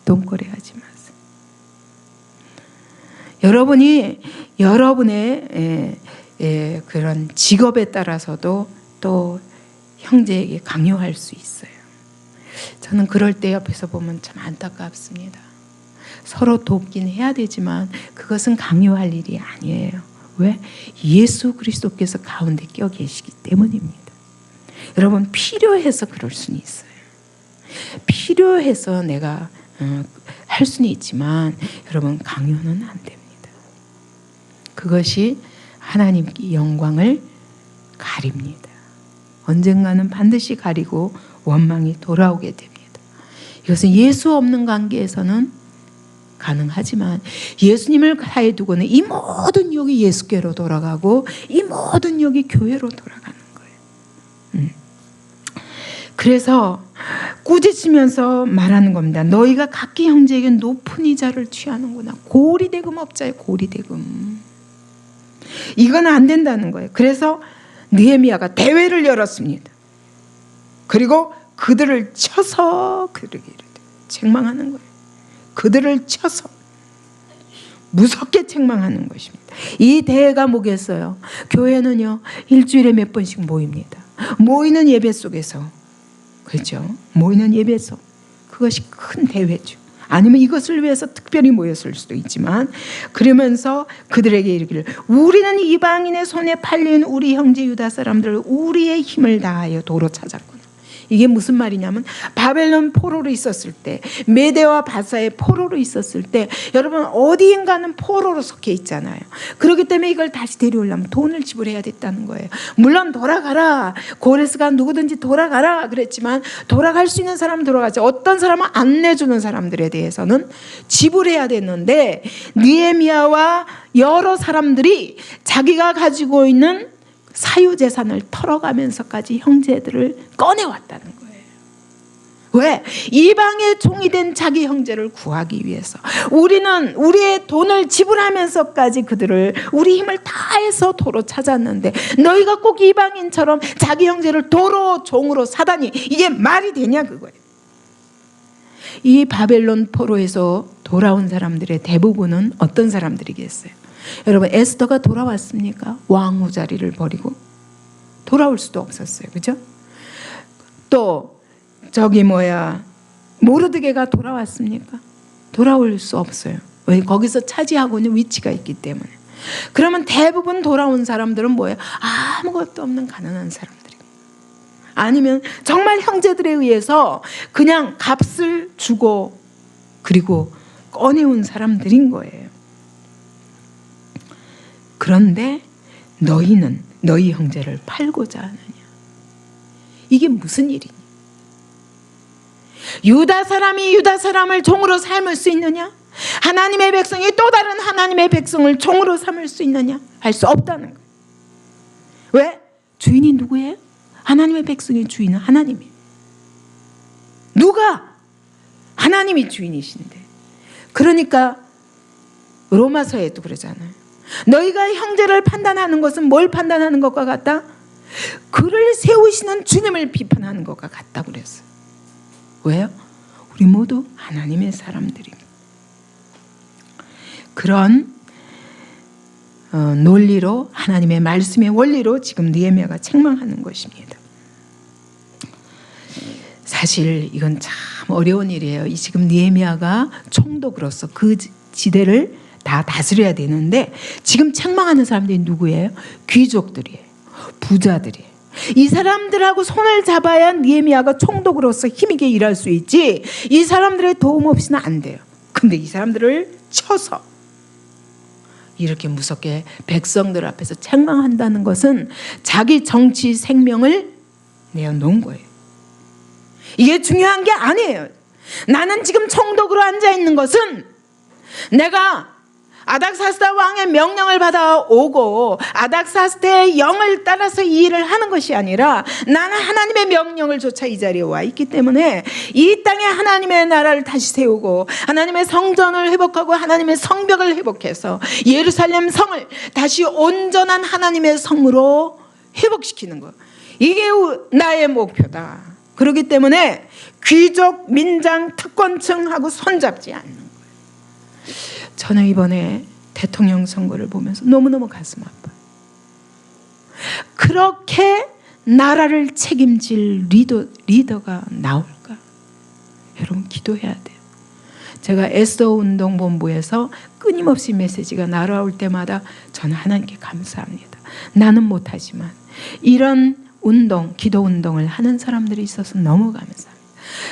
뒷돈거래 하지 마세요. 여러분이 여러분의 그런 직업에 따라서도 또 형제에게 강요할 수 있어요. 저는 그럴 때 옆에서 보면 참 안타깝습니다. 서로 돕긴 해야 되지만 그것은 강요할 일이 아니에요. 왜? 예수 그리스도께서 가운데 껴 계시기 때문입니다. 여러분, 필요해서 그럴 수는 있어요. 필요해서 내가 할 수는 있지만 여러분, 강요는 안 됩니다. 그것이 하나님께 영광을 가립니다. 언젠가는 반드시 가리고 원망이 돌아오게 됩니다. 이것은 예수 없는 관계에서는 가능하지만 예수님을 사이에 두고는 이 모든 욕이 예수께로 돌아가고 이 모든 욕이 교회로 돌아가는 거예요. 그래서 꾸짖으면서 말하는 겁니다. 너희가 각기 형제에게 높은 이자를 취하는구나. 고리대금 업자의 고리대금. 이건 안 된다는 거예요. 그래서 느헤미야가 대회를 열었습니다. 그리고 그들을 쳐서 책망하는 거예요. 그들을 쳐서 무섭게 책망하는 것입니다. 이 대회가 뭐겠어요? 교회는요, 일주일에 몇 번씩 모입니다. 모이는 예배 속에서, 그렇죠? 모이는 예배 속, 그것이 큰 대회죠. 아니면 이것을 위해서 특별히 모였을 수도 있지만, 그러면서 그들에게 이르기를, 우리는 이방인의 손에 팔린 우리 형제 유다 사람들을 우리의 힘을 다하여 도로 찾았구나. 이게 무슨 말이냐면, 바벨론 포로로 있었을 때, 메대와 바사의 포로로 있었을 때, 여러분 어디인가는 포로로 속해 있잖아요. 그렇기 때문에 이걸 다시 데려오려면 돈을 지불해야 됐다는 거예요. 물론 돌아가라, 고레스가 누구든지 돌아가라 그랬지만, 돌아갈 수 있는 사람은 돌아가지, 어떤 사람은 안 내주는 사람들에 대해서는 지불해야 됐는데, 느헤미야와 여러 사람들이 자기가 가지고 있는 사유재산을 털어가면서까지 형제들을 꺼내왔다는 거예요. 왜? 이방의 종이 된 자기 형제를 구하기 위해서. 우리는 우리의 돈을 지불하면서까지 그들을 우리 힘을 다해서 도로 찾았는데, 너희가 꼭 이방인처럼 자기 형제를 도로 종으로 사다니, 이게 말이 되냐 그거예요. 이 바벨론 포로에서 돌아온 사람들의 대부분은 어떤 사람들이겠어요? 여러분, 에스더가 돌아왔습니까? 왕후 자리를 버리고 돌아올 수도 없었어요. 그죠? 또 모르드게가 돌아왔습니까? 돌아올 수 없어요. 왜? 거기서 차지하고 있는 위치가 있기 때문에. 그러면 대부분 돌아온 사람들은 뭐예요? 아무것도 없는 가난한 사람들이에요. 아니면 정말 형제들에 의해서 그냥 값을 주고 그리고 꺼내온 사람들인 거예요. 그런데 너희는 너희 형제를 팔고자 하느냐? 이게 무슨 일이냐? 유다 사람이 유다 사람을 종으로 삼을 수 있느냐? 하나님의 백성이 또 다른 하나님의 백성을 종으로 삼을 수 있느냐? 할 수 없다는 거예요. 왜? 주인이 누구예요? 하나님의 백성의 주인은 하나님이에요. 누가? 하나님이 주인이신데. 그러니까 로마서에도 그러잖아요. 너희가 형제를 판단하는 것은 뭘 판단하는 것과 같다? 그를 세우시는 주님을 비판하는 것과 같다고 그랬어요. 왜요? 우리 모두 하나님의 사람들입니다. 그런 논리로, 하나님의 말씀의 원리로 지금 느헤미야가 책망하는 것입니다. 사실 이건 참 어려운 일이에요. 지금 느헤미야가 총독으로서 그 지대를 다 다스려야 되는데, 지금 책망하는 사람들이 누구예요? 귀족들이에요. 부자들이에요. 이 사람들하고 손을 잡아야 느헤미야가 총독으로서 힘있게 일할 수 있지, 이 사람들의 도움 없이는 안 돼요. 근데 이 사람들을 쳐서 이렇게 무섭게 백성들 앞에서 책망한다는 것은 자기 정치 생명을 내어놓은 거예요. 이게 중요한 게 아니에요. 나는 지금 총독으로 앉아있는 것은 내가 아닥사스다 왕의 명령을 받아오고 아닥사스다의 영을 따라서 이 일을 하는 것이 아니라, 나는 하나님의 명령을 조차 이 자리에 와 있기 때문에 이 땅에 하나님의 나라를 다시 세우고 하나님의 성전을 회복하고 하나님의 성벽을 회복해서 예루살렘 성을 다시 온전한 하나님의 성으로 회복시키는 것, 이게 나의 목표다. 그렇기 때문에 귀족, 민장, 특권층하고 손잡지 않는 거예요. 저는 이번에 대통령 선거를 보면서 너무너무 가슴 아파요. 그렇게 나라를 책임질 리더가 나올까? 여러분 기도해야 돼요. 제가 에스더 운동본부에서 끊임없이 메시지가 날아올 때마다 저는 하나님께 감사합니다. 나는 못하지만 이런 운동, 기도 운동을 하는 사람들이 있어서 너무 감사합니다.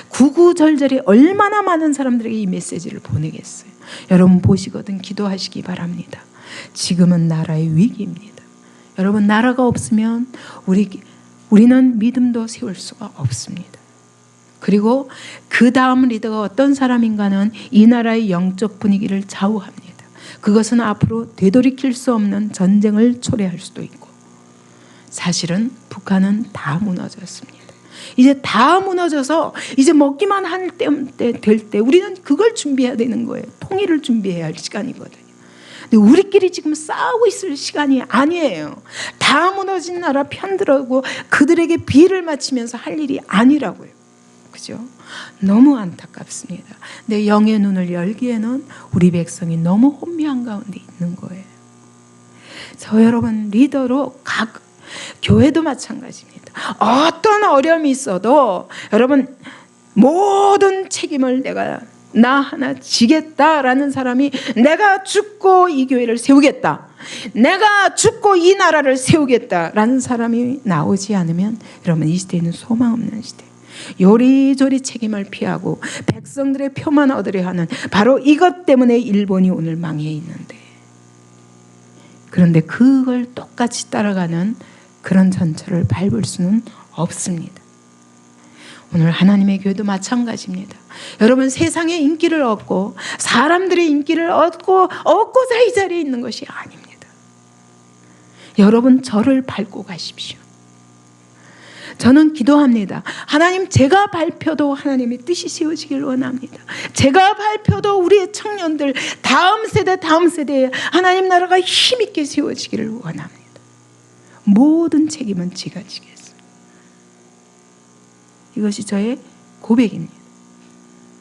구구절절히 얼마나 많은 사람들에게 이 메시지를 보내겠어요. 여러분 보시거든 기도하시기 바랍니다. 지금은 나라의 위기입니다. 여러분 나라가 없으면 우리는 믿음도 세울 수가 없습니다. 그리고 그 다음 리더가 어떤 사람인가는 이 나라의 영적 분위기를 좌우합니다. 그것은 앞으로 되돌이킬 수 없는 전쟁을 초래할 수도 있고, 사실은 북한은 다 무너졌습니다. 이제 다 무너져서 이제 먹기만 될 때 우리는 그걸 준비해야 되는 거예요. 통일을 준비해야 할 시간이거든요. 근데 우리끼리 지금 싸우고 있을 시간이 아니에요. 다 무너진 나라 편들고 그들에게 비를 맞추면서 할 일이 아니라고요. 그죠? 너무 안타깝습니다. 내 영의 눈을 열기에는 우리 백성이 너무 혼미한 가운데 있는 거예요. 저 여러분 리더로 각 교회도 마찬가지입니다. 어떤 어려움이 있어도 여러분 모든 책임을 나 하나 지겠다라는 사람이 내가 죽고 이 교회를 세우겠다, 내가 죽고 이 나라를 세우겠다라는 사람이 나오지 않으면 여러분 이 시대는 소망 없는 시대. 요리조리 책임을 피하고 백성들의 표만 얻으려 하는 바로 이것 때문에 일본이 오늘 망해 있는데, 그런데 그걸 똑같이 따라가는 그런 전철을 밟을 수는 없습니다. 오늘 하나님의 교회도 마찬가지입니다. 여러분 세상의 인기를 얻고 사람들의 인기를 얻고자 이 자리에 있는 것이 아닙니다. 여러분 저를 밟고 가십시오. 저는 기도합니다. 하나님 제가 밟혀도 하나님의 뜻이 세워지길 원합니다. 제가 밟혀도 우리의 청년들 다음 세대에 하나님 나라가 힘있게 세워지기를 원합니다. 모든 책임은 제가 지겠습니다. 이것이 저의 고백입니다.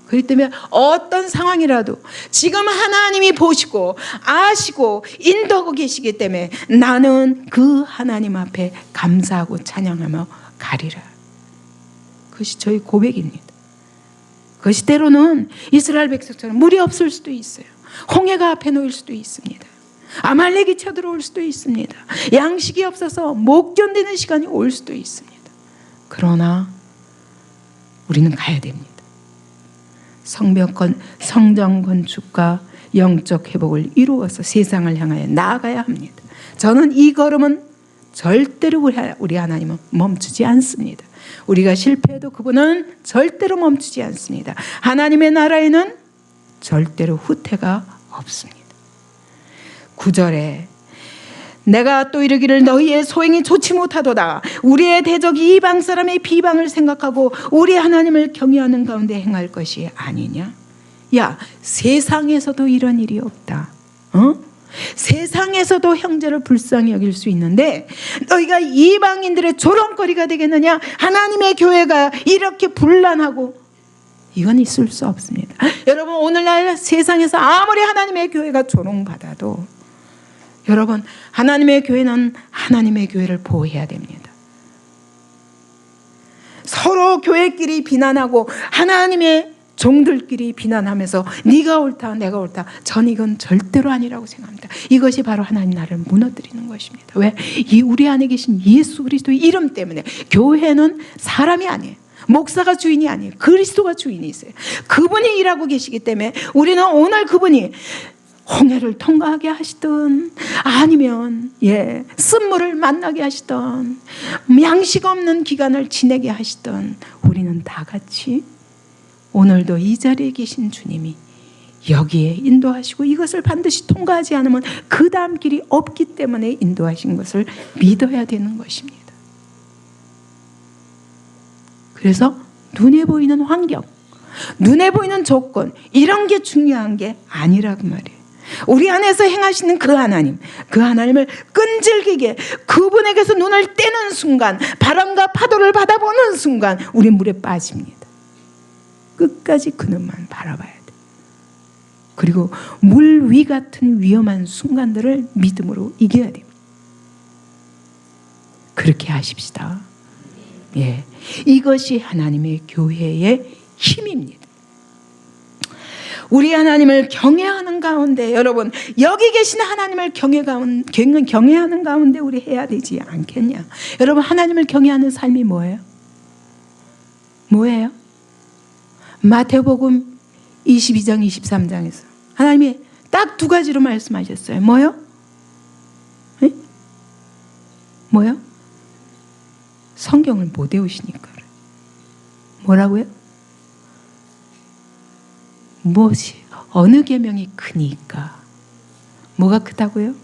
그렇기 때문에 어떤 상황이라도 지금 하나님이 보시고 아시고 인도하고 계시기 때문에 나는 그 하나님 앞에 감사하고 찬양하며 가리라. 그것이 저의 고백입니다. 그것이 때로는 이스라엘 백성처럼 물이 없을 수도 있어요. 홍해가 앞에 놓일 수도 있습니다. 아말렉이 쳐들어올 수도 있습니다. 양식이 없어서 못 견디는 시간이 올 수도 있습니다. 그러나 우리는 가야 됩니다. 성전 건축과 영적 회복을 이루어서 세상을 향하여 나아가야 합니다. 저는 이 걸음은 절대로 우리 하나님은 멈추지 않습니다. 우리가 실패해도 그분은 절대로 멈추지 않습니다. 하나님의 나라에는 절대로 후퇴가 없습니다. 9절에 내가 또 이르기를 너희의 소행이 좋지 못하도다. 우리의 대적이 이방 사람의 비방을 생각하고 우리 하나님을 경외하는 가운데 행할 것이 아니냐. 야, 세상에서도 이런 일이 없다. 세상에서도 형제를 불쌍히 여길 수 있는데 너희가 이방인들의 조롱거리가 되겠느냐. 하나님의 교회가 이렇게 분란하고, 이건 있을 수 없습니다. 여러분 오늘날 세상에서 아무리 하나님의 교회가 조롱받아도 여러분 하나님의 교회는 하나님의 교회를 보호해야 됩니다. 서로 교회끼리 비난하고 하나님의 종들끼리 비난하면서 네가 옳다 내가 옳다, 전 이건 절대로 아니라고 생각합니다. 이것이 바로 하나님 나라를 무너뜨리는 것입니다. 왜? 이 우리 안에 계신 예수 그리스도의 이름 때문에. 교회는 사람이 아니에요. 목사가 주인이 아니에요. 그리스도가 주인이 있어요. 그분이 일하고 계시기 때문에 우리는 오늘 그분이 홍해를 통과하게 하시든 아니면 쓴물을 만나게 하시든 양식 없는 기간을 지내게 하시든 우리는 다 같이 오늘도 이 자리에 계신 주님이 여기에 인도하시고 이것을 반드시 통과하지 않으면 그 다음 길이 없기 때문에 인도하신 것을 믿어야 되는 것입니다. 그래서 눈에 보이는 환경, 눈에 보이는 조건 이런 게 중요한 게 아니라고 말이에요. 우리 안에서 행하시는 그 하나님을 끈질기게 그분에게서 눈을 떼는 순간, 바람과 파도를 받아보는 순간 우리 물에 빠집니다. 끝까지 그놈만 바라봐야 돼. 그리고 물 위 같은 위험한 순간들을 믿음으로 이겨야 됩니다. 그렇게 하십시다. 예, 이것이 하나님의 교회의 힘입니다. 우리 하나님을 경외하는 가운데, 여러분 여기 계신 하나님을 경외하는 가운데 우리 해야 되지 않겠냐? 여러분 하나님을 경외하는 삶이 뭐예요? 뭐예요? 마태복음 22장 23장에서 하나님이 딱 두 가지로 말씀하셨어요. 뭐요? 네? 뭐요? 성경을 못 외우시니까. 뭐라고요? 무엇이 어느 계명이 크니까? 뭐가 크다고요?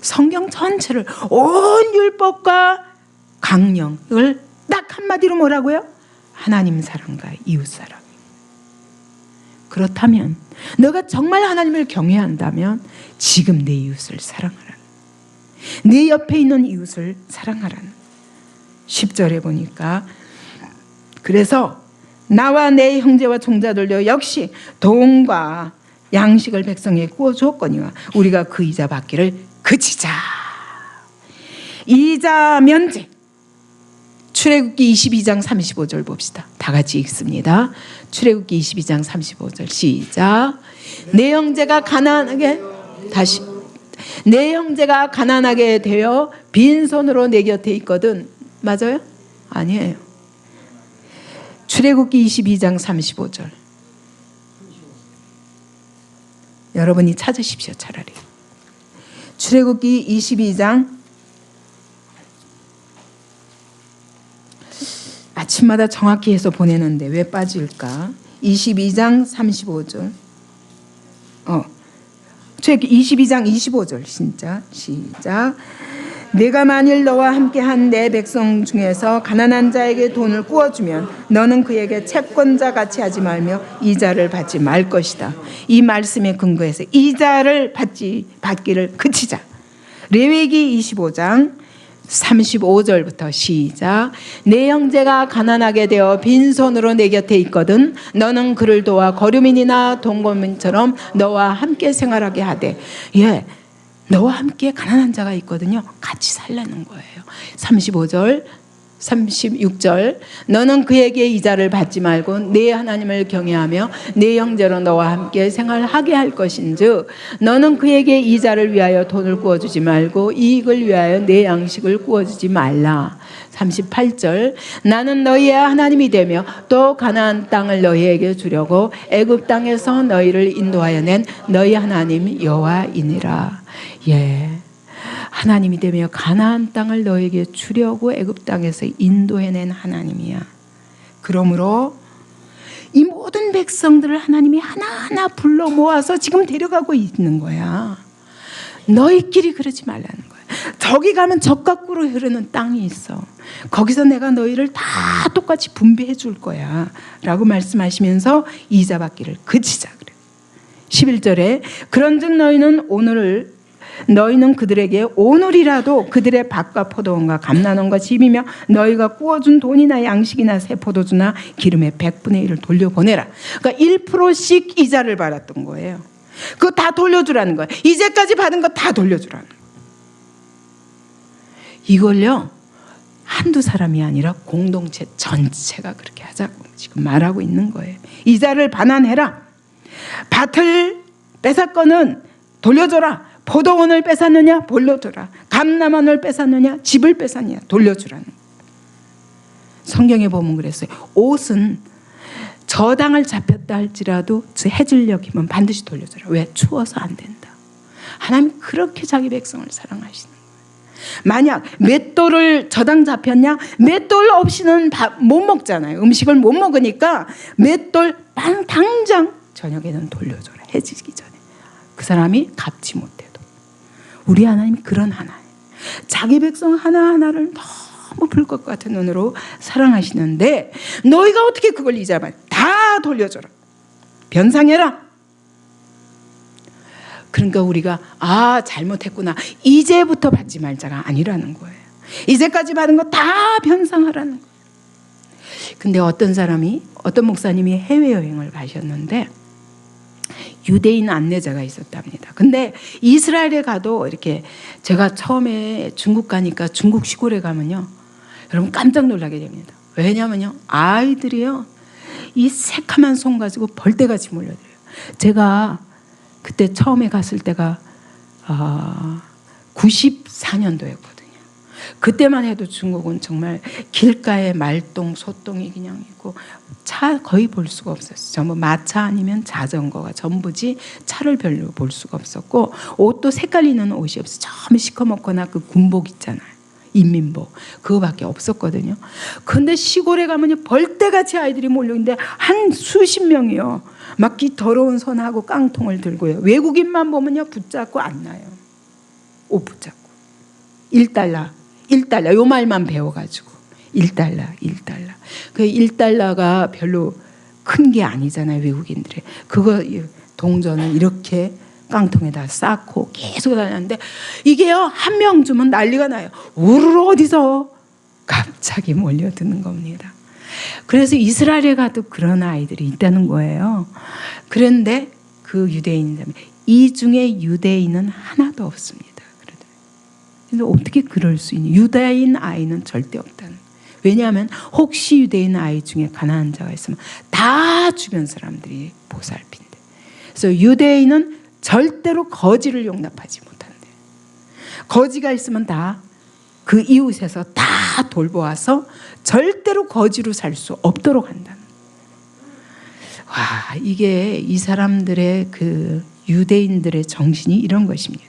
성경 전체를, 온 율법과 강령을 딱 한마디로 뭐라고요? 하나님 사랑과 이웃 사랑. 그렇다면 너가 정말 하나님을 경외한다면 지금 내 이웃을 사랑하라. 내 옆에 있는 이웃을 사랑하라는 10절에 보니까, 그래서 나와 내 형제와 종자들도 역시 돈과 양식을 백성에게 구워 주었거니와 우리가 그 이자 받기를 그치자. 이자 면제. 출애굽기 22장 35절 봅시다. 다 같이 읽습니다. 출애굽기 22장 35절 시작. 내 형제가 가난하게, 다시, 내 형제가 가난하게 되어 빈손으로 내 곁에 있거든. 맞아요? 아니에요. 출애굽기 22장 35절. 여러분이 찾으십시오. 차라리. 출애굽기 22장, 아침마다 정확히 해서 보내는데 왜 빠질까? 22장 35절. 출애굽기 22장 25절 진짜 시작. 내가 만일 너와 함께한 내 백성 중에서 가난한 자에게 돈을 구워주면 너는 그에게 채권자 같이 하지 말며 이자를 받지 말 것이다. 이 말씀에 근거해서 이자를 받기를 그치자. 레위기 25장 35절부터 시작. 내 형제가 가난하게 되어 빈손으로 내 곁에 있거든 너는 그를 도와 거류민이나 동거민처럼 너와 함께 생활하게 하되. 예, 너와 함께 가난한 자가 있거든요. 같이 살라는 거예요. 35절 36절 너는 그에게 이자를 받지 말고 내 하나님을 경외하며 내 형제로 너와 함께 생활하게 할 것인즉 너는 그에게 이자를 위하여 돈을 구워주지 말고 이익을 위하여 내 양식을 구워주지 말라. 38절 나는 너희의 하나님이 되며 또 가나안 땅을 너희에게 주려고 애굽 땅에서 너희를 인도하여 낸 너희 하나님 여호와이니라. 예, 하나님이 되며 가나안 땅을 너에게 주려고 애굽 땅에서 인도해낸 하나님이야. 그러므로 이 모든 백성들을 하나님이 하나하나 불러 모아서 지금 데려가고 있는 거야. 너희끼리 그러지 말라는 거야. 저기 가면 적각구로 흐르는 땅이 있어. 거기서 내가 너희를 다 똑같이 분배해 줄 거야 라고 말씀하시면서 이자 받기를 그치자 그래. 11절에 그런즉 너희는 그들에게 오늘이라도 그들의 밭과 포도원과 감나원과 집이며 너희가 구워준 돈이나 양식이나 새 포도주나 기름의 100분의 1을 돌려보내라. 그러니까 1%씩 이자를 받았던 거예요. 그거 다 돌려주라는 거예요. 이제까지 받은 거 다 돌려주라는 거예요. 이걸요 한두 사람이 아니라 공동체 전체가 그렇게 하자고 지금 말하고 있는 거예요. 이자를 반환해라. 밭을 뺏었거는 돌려줘라. 포도원을 뺏었느냐? 돌려줘라. 감람원을 뺏었느냐? 집을 뺏었느냐? 돌려주라는 거예요. 성경에 보면 그랬어요. 옷은 저당을 잡혔다 할지라도 해질녘이면 반드시 돌려줘라. 왜? 추워서 안 된다. 하나님 그렇게 자기 백성을 사랑하시는 거예요. 만약 맷돌을 저당 잡혔냐? 맷돌 없이는 밥 못 먹잖아요. 음식을 못 먹으니까 맷돌 당장 저녁에는 돌려줘라. 해지기 전에. 그 사람이 갚지 못해도. 우리 하나님이 그런 하나님. 자기 백성 하나하나를 너무 불꽃 같은 눈으로 사랑하시는데 너희가 어떻게 그걸 이자만 다 돌려줘라. 변상해라. 그러니까 우리가 잘못했구나 이제부터 받지 말자가 아니라는 거예요. 이제까지 받은 거 다 변상하라는 거예요. 근데 어떤 목사님이 해외여행을 가셨는데 유대인 안내자가 있었답니다. 근데 이스라엘에 가도 이렇게 제가 처음에 중국 가니까 중국 시골에 가면요, 여러분 깜짝 놀라게 됩니다. 왜냐면요, 아이들이요 이 새카만 손 가지고 벌떼같이 몰려들어요. 제가 그때 처음에 갔을 때가 94년도였거든요. 그때만 해도 중국은 정말 길가에 말똥, 소똥이 그냥 있고 차 거의 볼 수가 없었어요. 전부 마차 아니면 자전거가 전부지 차를 별로 볼 수가 없었고 옷도 색깔 있는 옷이 없어요. 처음에 시커멓거나 그 군복 있잖아요. 인민복 그거밖에 없었거든요. 근데 시골에 가면 벌떼같이 아이들이 몰려있는데 한 수십 명이요. 막 이 더러운 손하고 깡통을 들고요. 외국인만 보면요 붙잡고 안 나요. 옷 붙잡고 1달러 요 말만 배워가지고 1달러 그 1달러가 별로 큰 게 아니잖아요. 외국인들이 그거 동전을 이렇게 깡통에다 쌓고 계속 다녔는데 이게요 한 명 주면 난리가 나요. 우르르 어디서 갑자기 몰려드는 겁니다. 그래서 이스라엘에 가도 그런 아이들이 있다는 거예요. 그런데 그 유대인이라면 이 중에 유대인은 하나도 없습니다. 그런데 어떻게 그럴 수 있냐? 유대인 아이는 절대 없다는 거예요. 왜냐하면 혹시 유대인 아이 중에 가난한 자가 있으면 다 주변 사람들이 보살핀대. 그래서 유대인은 절대로 거지를 용납하지 못한대. 거지가 있으면 다 그 이웃에서 다 돌보아서 절대로 거지로 살 수 없도록 한다는. 와, 이게 이 사람들의 그 유대인들의 정신이 이런 것입니다.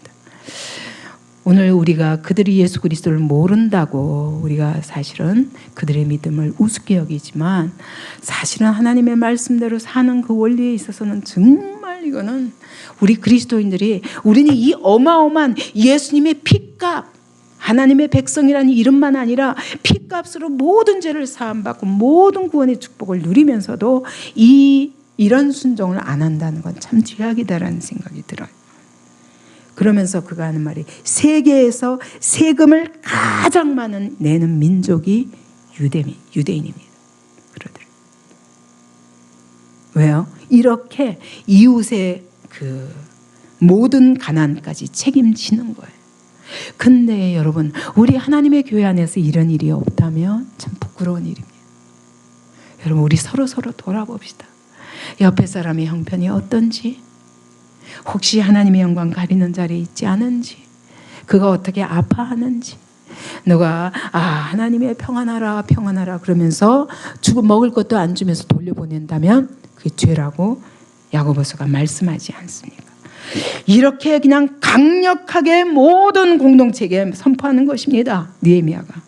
오늘 우리가 그들이 예수 그리스도를 모른다고 우리가 사실은 그들의 믿음을 우습게 여기지만 사실은 하나님의 말씀대로 사는 그 원리에 있어서는 정말 이거는 우리 그리스도인들이 우리는 이 어마어마한 예수님의 피값 하나님의 백성이라는 이름만 아니라 피값으로 모든 죄를 사함받고 모든 구원의 축복을 누리면서도 이런 순종을 안 한다는 건 참 죄악이다라는 생각이 들어요. 그러면서 그가 하는 말이 세계에서 세금을 가장 많은 내는 민족이 유대인입니다. 그러더래요. 왜요? 이렇게 이웃의 그 모든 가난까지 책임지는 거예요. 근데 여러분 우리 하나님의 교회 안에서 이런 일이 없다면 참 부끄러운 일입니다. 여러분 우리 서로 돌아봅시다. 옆에 사람의 형편이 어떤지, 혹시 하나님의 영광 가리는 자리에 있지 않은지, 그가 어떻게 아파하는지, 너가 하나님의 평안하라 그러면서 주고 먹을 것도 안 주면서 돌려보낸다면 그게 죄라고 야고보서가 말씀하지 않습니까? 이렇게 그냥 강력하게 모든 공동체에 선포하는 것입니다. 느헤미야가.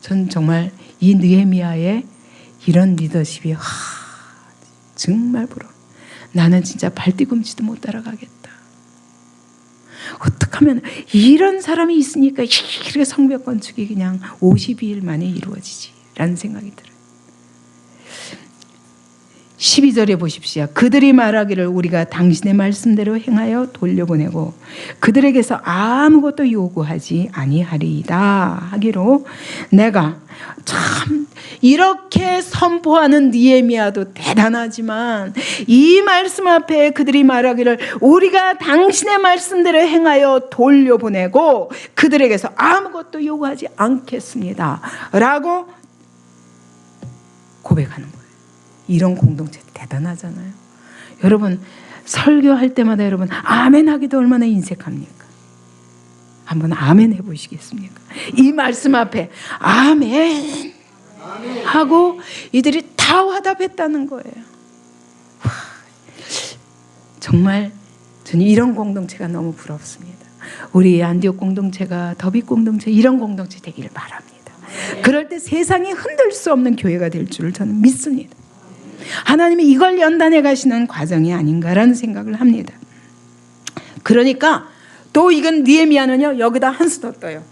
전 정말 이 느헤미야의 이런 리더십이 정말 부러워. 나는 진짜 발뒤꿈치도 못 따라가겠다. 어떻게 하면 이런 사람이 있으니까 이렇게 성벽 건축이 그냥 52일 만에 이루어지지 라는 생각이 들어요. 12절에 보십시오. 그들이 말하기를 우리가 당신의 말씀대로 행하여 돌려보내고 그들에게서 아무것도 요구하지 아니하리이다 하기로 내가 참 이렇게 선포하는 느헤미야도 대단하지만 이 말씀 앞에 그들이 말하기를 우리가 당신의 말씀대로 행하여 돌려보내고 그들에게서 아무것도 요구하지 않겠습니다 라고 고백하는 거예요. 이런 공동체 대단하잖아요. 여러분 설교할 때마다 여러분 아멘 하기도 얼마나 인색합니까? 한번 아멘 해보시겠습니까? 이 말씀 앞에 아멘 하고 이들이 다 화답했다는 거예요. 와, 정말 저는 이런 공동체가 너무 부럽습니다. 우리 안디옥 공동체가 더비 공동체 이런 공동체 되기를 바랍니다. 그럴 때 세상이 흔들 수 없는 교회가 될 줄을 저는 믿습니다. 하나님이 이걸 연단해 가시는 과정이 아닌가라는 생각을 합니다. 그러니까 또 이건 느헤미야는요 여기다 한 수 더 떠요.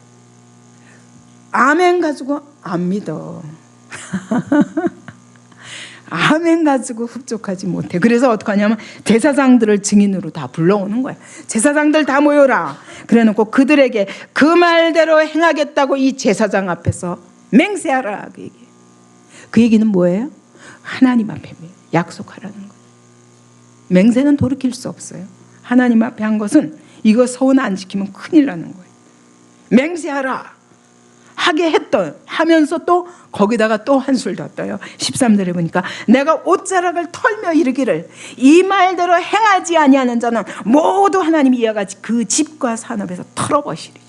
아멘 가지고 안 믿어. 아멘 가지고 흡족하지 못해. 그래서 어떻게 하냐면 제사장들을 증인으로 다 불러오는 거야. 제사장들 다 모여라. 그래놓고 그들에게 그 말대로 행하겠다고 이 제사장 앞에서 맹세하라. 그 얘기. 그 얘기는 뭐예요? 하나님 앞에 약속하라는 거예요. 맹세는 돌이킬 수 없어요. 하나님 앞에 한 것은 이거 서운 안 지키면 큰일 나는 거예요. 맹세하라. 하게 하면서 또 거기다가 또 한술 더 떠요. 13절에 보니까 내가 옷자락을 털며 이르기를 이 말대로 행하지 아니하는 자는 모두 하나님이 이와 같이 그 집과 산업에서 털어버리리라.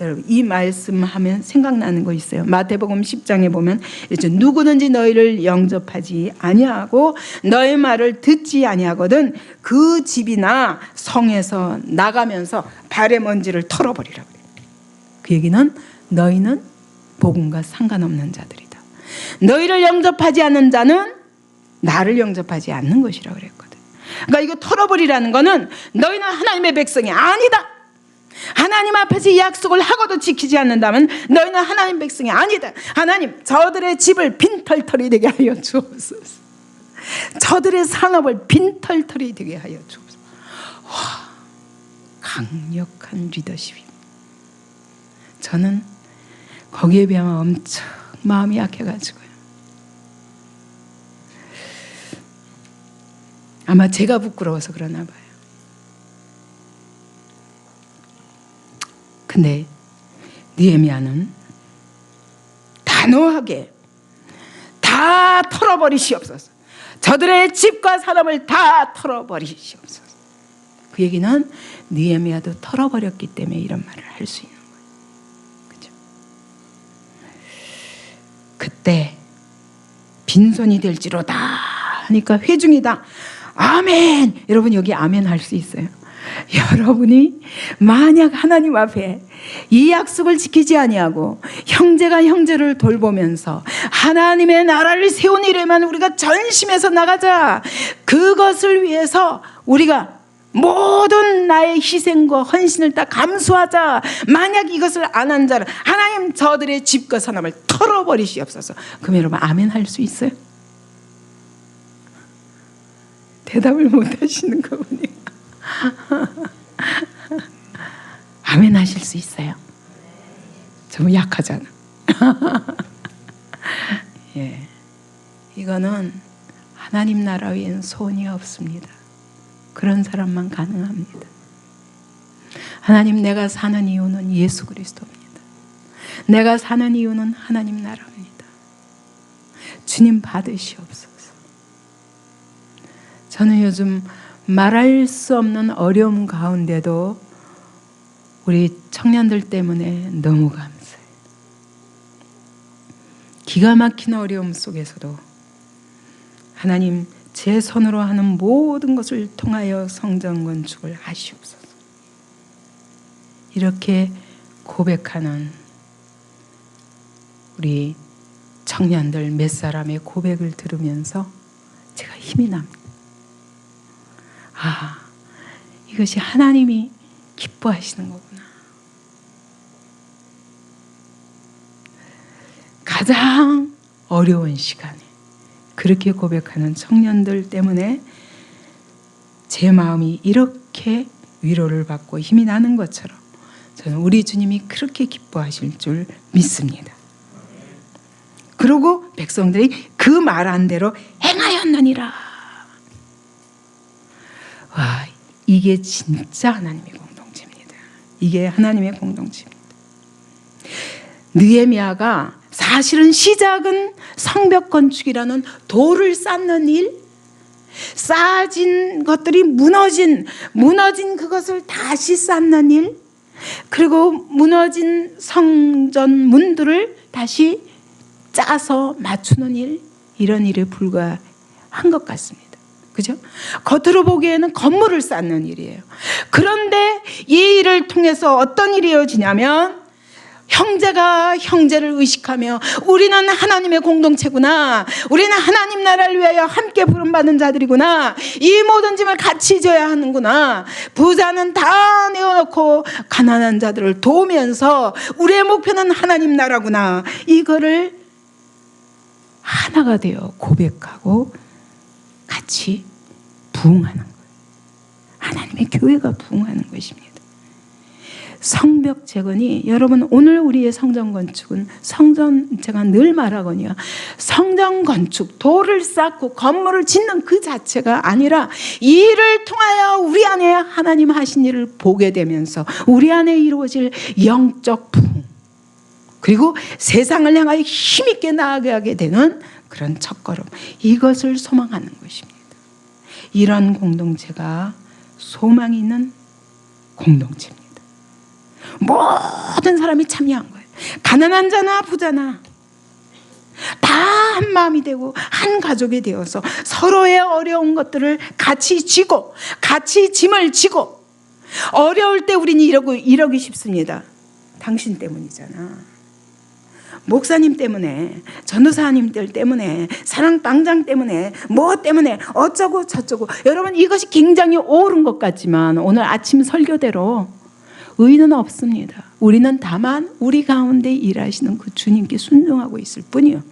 여러분 이 말씀하면 생각나는 거 있어요. 마태복음 10장에 보면 이제 누구든지 너희를 영접하지 아니하고 너희 말을 듣지 아니하거든 그 집이나 성에서 나가면서 발의 먼지를 털어버리라. 그 얘기는 너희는 복음과 상관없는 자들이다. 너희를 영접하지 않는 자는 나를 영접하지 않는 것이라고 그랬거든. 그러니까 이거 털어버리라는 거는 너희는 하나님의 백성이 아니다. 하나님 앞에서 이 약속을 하고도 지키지 않는다면 너희는 하나님 백성이 아니다. 하나님 저들의 집을 빈털털이 되게 하여 주옵소서. 저들의 산업을 빈털털이 되게 하여 주옵소서. 와, 강력한 리더십입니다. 저는 거기에 비하면 엄청 마음이 약해가지고요. 아마 제가 부끄러워서 그러나 봐요. 근데 느헤미야는 단호하게 다 털어버리시옵소서. 저들의 집과 산업을 다 털어버리시옵소서. 그 얘기는 느헤미야도 털어버렸기 때문에 이런 말을 할 수 있는 그때 빈손이 될지로다 하니까 회중이다. 아멘. 여러분 여기 아멘 할 수 있어요. 여러분이 만약 하나님 앞에 이 약속을 지키지 아니하고 형제가 형제를 돌보면서 하나님의 나라를 세운 일에만 우리가 전심해서 나가자. 그것을 위해서 우리가 모든 나의 희생과 헌신을 다 감수하자. 만약 이것을 안 한 자는 하나님 저들의 집과 산업을 털어버리시옵소서. 그럼 여러분 아멘 할 수 있어요? 대답을 못 하시는 거 보니까 아멘 하실 수 있어요? 좀 약하잖아. 예, 이거는 하나님 나라 위엔 소원이 없습니다. 그런 사람만 가능합니다. 하나님 내가 사는 이유는 예수 그리스도입니다. 내가 사는 이유는 하나님 나라입니다. 주님 받으시옵소서. 저는 요즘 말할 수 없는 어려움 가운데도 우리 청년들 때문에 너무 감사해요. 기가 막힌 어려움 속에서도 하나님 제 손으로 하는 모든 것을 통하여 성전 건축을 하시옵소서. 이렇게 고백하는 우리 청년들 몇 사람의 고백을 들으면서 제가 힘이 납니다. 아, 이것이 하나님이 기뻐하시는 거구나. 가장 어려운 시간에 그렇게 고백하는 청년들 때문에 제 마음이 이렇게 위로를 받고 힘이 나는 것처럼 저는 우리 주님이 그렇게 기뻐하실 줄 믿습니다. 그리고 백성들이 그 말한 대로 행하였느니라. 와, 이게 진짜 하나님의 공동체입니다. 이게 하나님의 공동체입니다. 느헤미야가 사실은 시작은 성벽 건축이라는 돌을 쌓는 일, 쌓아진 것들이 무너진 그것을 다시 쌓는 일, 그리고 무너진 성전 문들을 다시 짜서 맞추는 일, 이런 일에 불과한 것 같습니다. 그죠? 겉으로 보기에는 건물을 쌓는 일이에요. 그런데 이 일을 통해서 어떤 일이 이어지냐면 형제가 형제를 의식하며 우리는 하나님의 공동체구나. 우리는 하나님 나라를 위하여 함께 부름받은 자들이구나. 이 모든 짐을 같이 져야 하는구나. 부자는 다 내어놓고 가난한 자들을 도우면서 우리의 목표는 하나님 나라구나. 이거를 하나가 되어 고백하고 같이 부흥하는 거예요. 하나님의 교회가 부흥하는 것입니다. 성벽 재건이, 여러분 오늘 우리의 성전 건축은, 제가 늘 말하거든요, 성전 건축, 돌을 쌓고 건물을 짓는 그 자체가 아니라 이 일을 통하여 우리 안에 하나님 하신 일을 보게 되면서 우리 안에 이루어질 영적 부흥, 그리고 세상을 향하여 힘있게 나아가게 되는 그런 첫걸음, 이것을 소망하는 것입니다. 이런 공동체가 소망이 있는 공동체입니다. 모든 사람이 참여한 거예요. 가난한 자나 부자나 다 한 마음이 되고 한 가족이 되어서 서로의 어려운 것들을 같이 지고, 같이 짐을 지고, 어려울 때 우리는 이러기 쉽습니다. 당신 때문이잖아. 목사님 때문에, 전도사님들 때문에, 사랑방장 때문에, 뭐 때문에, 어쩌고 저쩌고. 여러분, 이것이 굉장히 옳은 것 같지만 오늘 아침 설교대로 의의는 없습니다. 우리는 다만 우리 가운데 일하시는 그 주님께 순종하고 있을 뿐이요.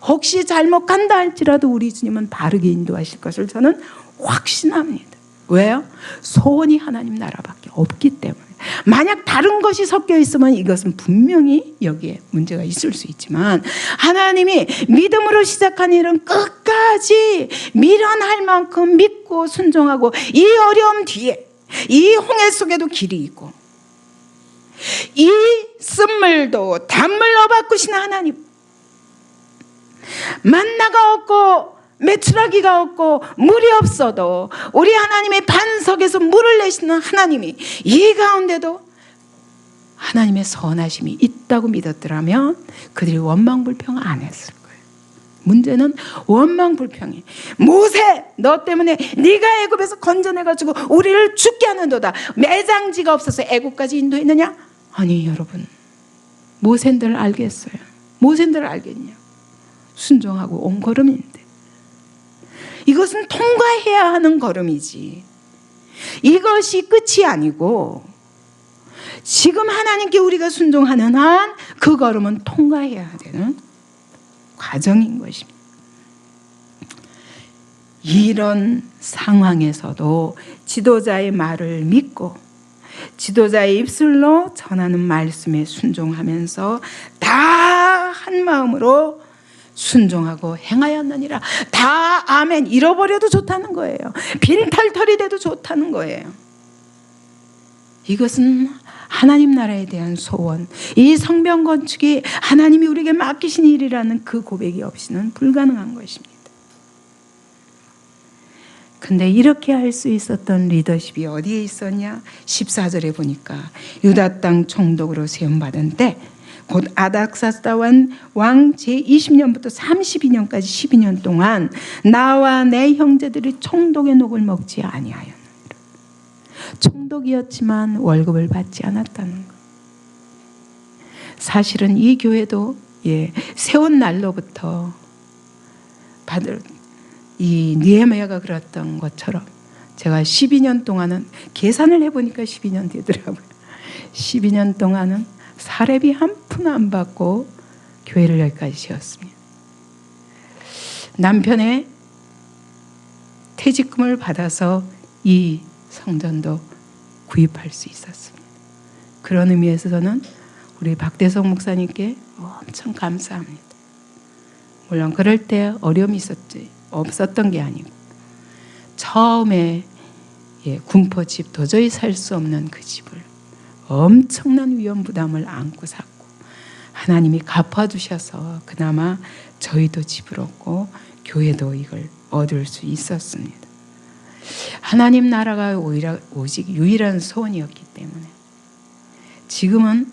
혹시 잘못간다 할지라도 우리 주님은 바르게 인도하실 것을 저는 확신합니다. 왜요? 소원이 하나님 나라밖에 없기 때문에. 만약 다른 것이 섞여 있으면 이것은 분명히 여기에 문제가 있을 수 있지만, 하나님이 믿음으로 시작한 일은 끝까지 미련할 만큼 믿고 순종하고, 이 어려움 뒤에, 이 홍해 속에도 길이 있고, 이 쓴물도 단물로 바꾸시는 하나님, 만나가 없고 메추라기가 없고 물이 없어도 우리 하나님의 반석에서 물을 내시는 하나님이 이 가운데도 하나님의 선하심이 있다고 믿었더라면 그들이 원망불평 안 했을 거예요. 문제는 원망불평이, 모세 너 때문에 네가 애굽에서 건져내가지고 우리를 죽게 하는도다, 매장지가 없어서 애굽까지 인도했느냐? 아니 여러분, 모세들 알겠어요? 모세들 알겠냐? 순종하고 온 걸음인데, 이것은 통과해야 하는 걸음이지, 이것이 끝이 아니고 지금 하나님께 우리가 순종하는 한 그 걸음은 통과해야 되는 과정인 것입니다. 이런 상황에서도 지도자의 말을 믿고 지도자의 입술로 전하는 말씀에 순종하면서 다 한 마음으로 순종하고 행하였느니라. 다 아멘. 잃어버려도 좋다는 거예요. 빈털털이 돼도 좋다는 거예요. 이것은 하나님 나라에 대한 소원, 이 성벽 건축이 하나님이 우리에게 맡기신 일이라는 그 고백이 없이는 불가능한 것입니다. 근데 이렇게 할 수 있었던 리더십이 어디에 있었냐? 14절에 보니까 유다 땅 총독으로 세움받은 때 곧 아닥사스다 왕 제20년부터 32년까지 12년 동안 나와 내 형제들이 총독의 녹을 먹지 아니하였느니라. 총독이었지만 월급을 받지 않았다는 것. 사실은 이 교회도 세운 날로부터 받을 이 느헤미야가 그랬던 것처럼 제가 12년 동안은 계산을 해보니까 12년 되더라고요. 12년 동안은 사례비 한 푼 안 받고 교회를 여기까지 지었습니다. 남편의 퇴직금을 받아서 이 성전도 구입할 수 있었습니다. 그런 의미에서 저는 우리 박대성 목사님께 엄청 감사합니다. 물론 그럴 때 어려움이 없었던 게 아니고, 처음에 군포집 도저히 살 수 없는 그 집을 엄청난 위험 부담을 안고 샀고, 하나님이 갚아주셔서 그나마 저희도 집을 얻고 교회도 이걸 얻을 수 있었습니다. 하나님 나라가 오직 유일한 소원이었기 때문에 지금은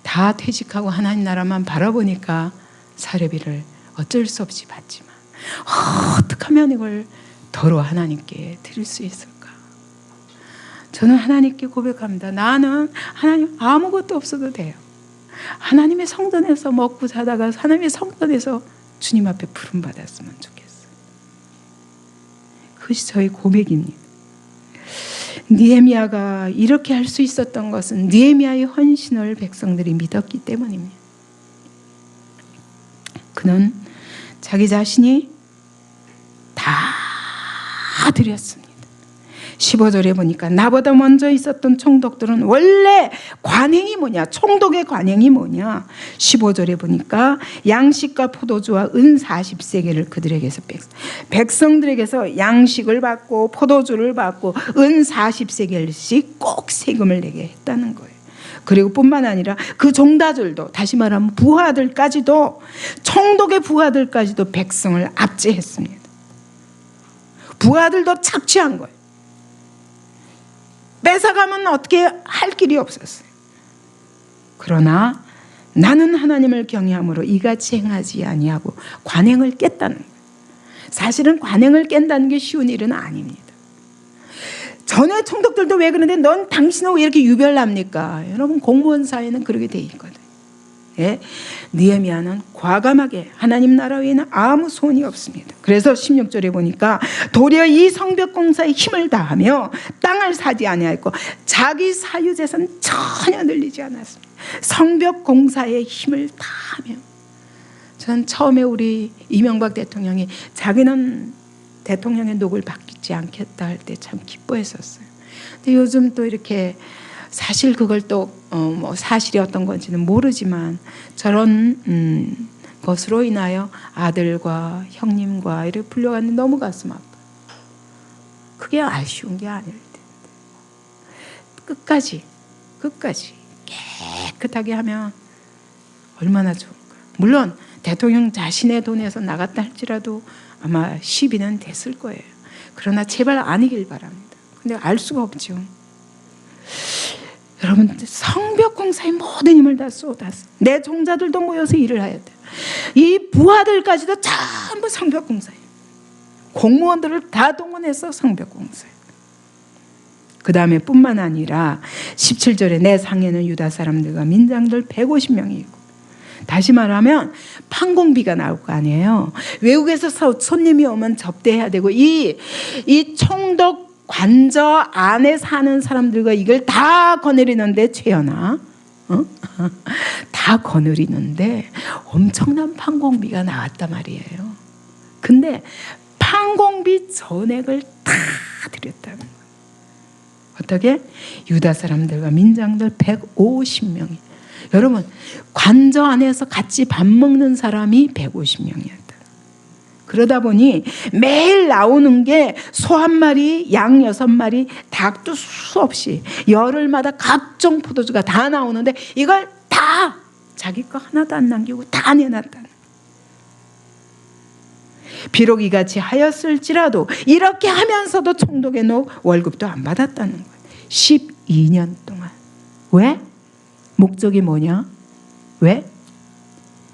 다 퇴직하고 하나님 나라만 바라보니까 사례비를 어쩔 수 없이 받지만 어떻게 하면 이걸 더러 하나님께 드릴 수 있을까? 저는 하나님께 고백합니다. 나는 하나님 아무것도 없어도 돼요. 하나님의 성전에서 먹고 자다가 하나님의 성전에서 주님 앞에 부름받았으면 좋겠어요. 그것이 저의 고백입니다. 느헤미야가 이렇게 할 수 있었던 것은 느헤미야의 헌신을 백성들이 믿었기 때문입니다. 그는 자기 자신이 다 드렸습니다. 15절에 보니까 나보다 먼저 있었던 총독들은 원래 관행이 뭐냐? 총독의 관행이 뭐냐? 15절에 보니까 양식과 포도주와 은 40세겔을 그들에게서 백성들에게서 양식을 받고 포도주를 받고 은 40세겔씩 꼭 세금을 내게 했다는 거예요. 그리고 뿐만 아니라 그 종다들도, 다시 말하면 부하들까지도, 총독의 부하들까지도 백성을 압제했습니다. 부하들도 착취한 거예요. 뺏어가면 어떻게 할 길이 없었어요. 그러나 나는 하나님을 경외함으로 이같이 행하지 아니하고 관행을 깼다는 거예요. 사실은 관행을 깬다는 게 쉬운 일은 아닙니다. 전에 총독들도 왜 그러는데 넌 당신은 왜 이렇게 유별납니까? 여러분, 공무원 사회는 그렇게 돼 있거든요. 예? 느헤미야는 과감하게 하나님 나라 외에는 아무 소원이 없습니다. 그래서 16절에 보니까 도리어 이 성벽 공사에 힘을 다하며 땅을 사지 아니하였고 자기 사유재산 전혀 늘리지 않았습니다. 성벽 공사에 힘을 다하며. 전 처음에 우리 이명박 대통령이 자기는 대통령의 녹을 받지 않겠다 할 때 참 기뻐했었어요. 근데 요즘 또 이렇게 사실 그걸 또 뭐 사실이 어떤 건지는 모르지만 저런 것으로 인하여 아들과 형님과 이렇게 불려갔는데 너무 가슴 아파. 그게 아쉬운 게 아닐 텐데 끝까지 깨끗하게 하면 얼마나 좋을까. 물론 대통령 자신의 돈에서 나갔다 할지라도 아마 시비는 됐을 거예요. 그러나 제발 아니길 바랍니다. 근데 알 수가 없죠. 여러분, 성벽 공사에 모든 힘을 다 쏟았어. 내 종자들도 모여서 일을 해야 돼. 이 부하들까지도 전부 성벽 공사에, 공무원들을 다 동원해서 성벽 공사에. 그 다음에 뿐만 아니라 17절에 내 상에는 유다 사람들과 민장들 150명이 있고, 다시 말하면 판공비가 나올 거 아니에요. 외국에서 손님이 오면 접대해야 되고, 이 총독 관저 안에 사는 사람들과 이걸 다 거느리는데, 최연아, 다 거느리는데 엄청난 판공비가 나왔단 말이에요. 근데 판공비 전액을 다 드렸다는 거예요. 어떻게? 유다 사람들과 민장들 150명이. 여러분, 관저 안에서 같이 밥 먹는 사람이 150명이었다. 그러다 보니 매일 나오는 게 소 1마리, 양 6마리, 닭도 수없이 열흘마다 각종 포도주가 다 나오는데 이걸 다 자기 거 하나도 안 남기고 다 내놨다. 비록 이같이 하였을지라도 이렇게 하면서도 총독의 녹 월급도 안 받았다는 거예요. 12년 동안. 왜? 목적이 뭐냐? 왜?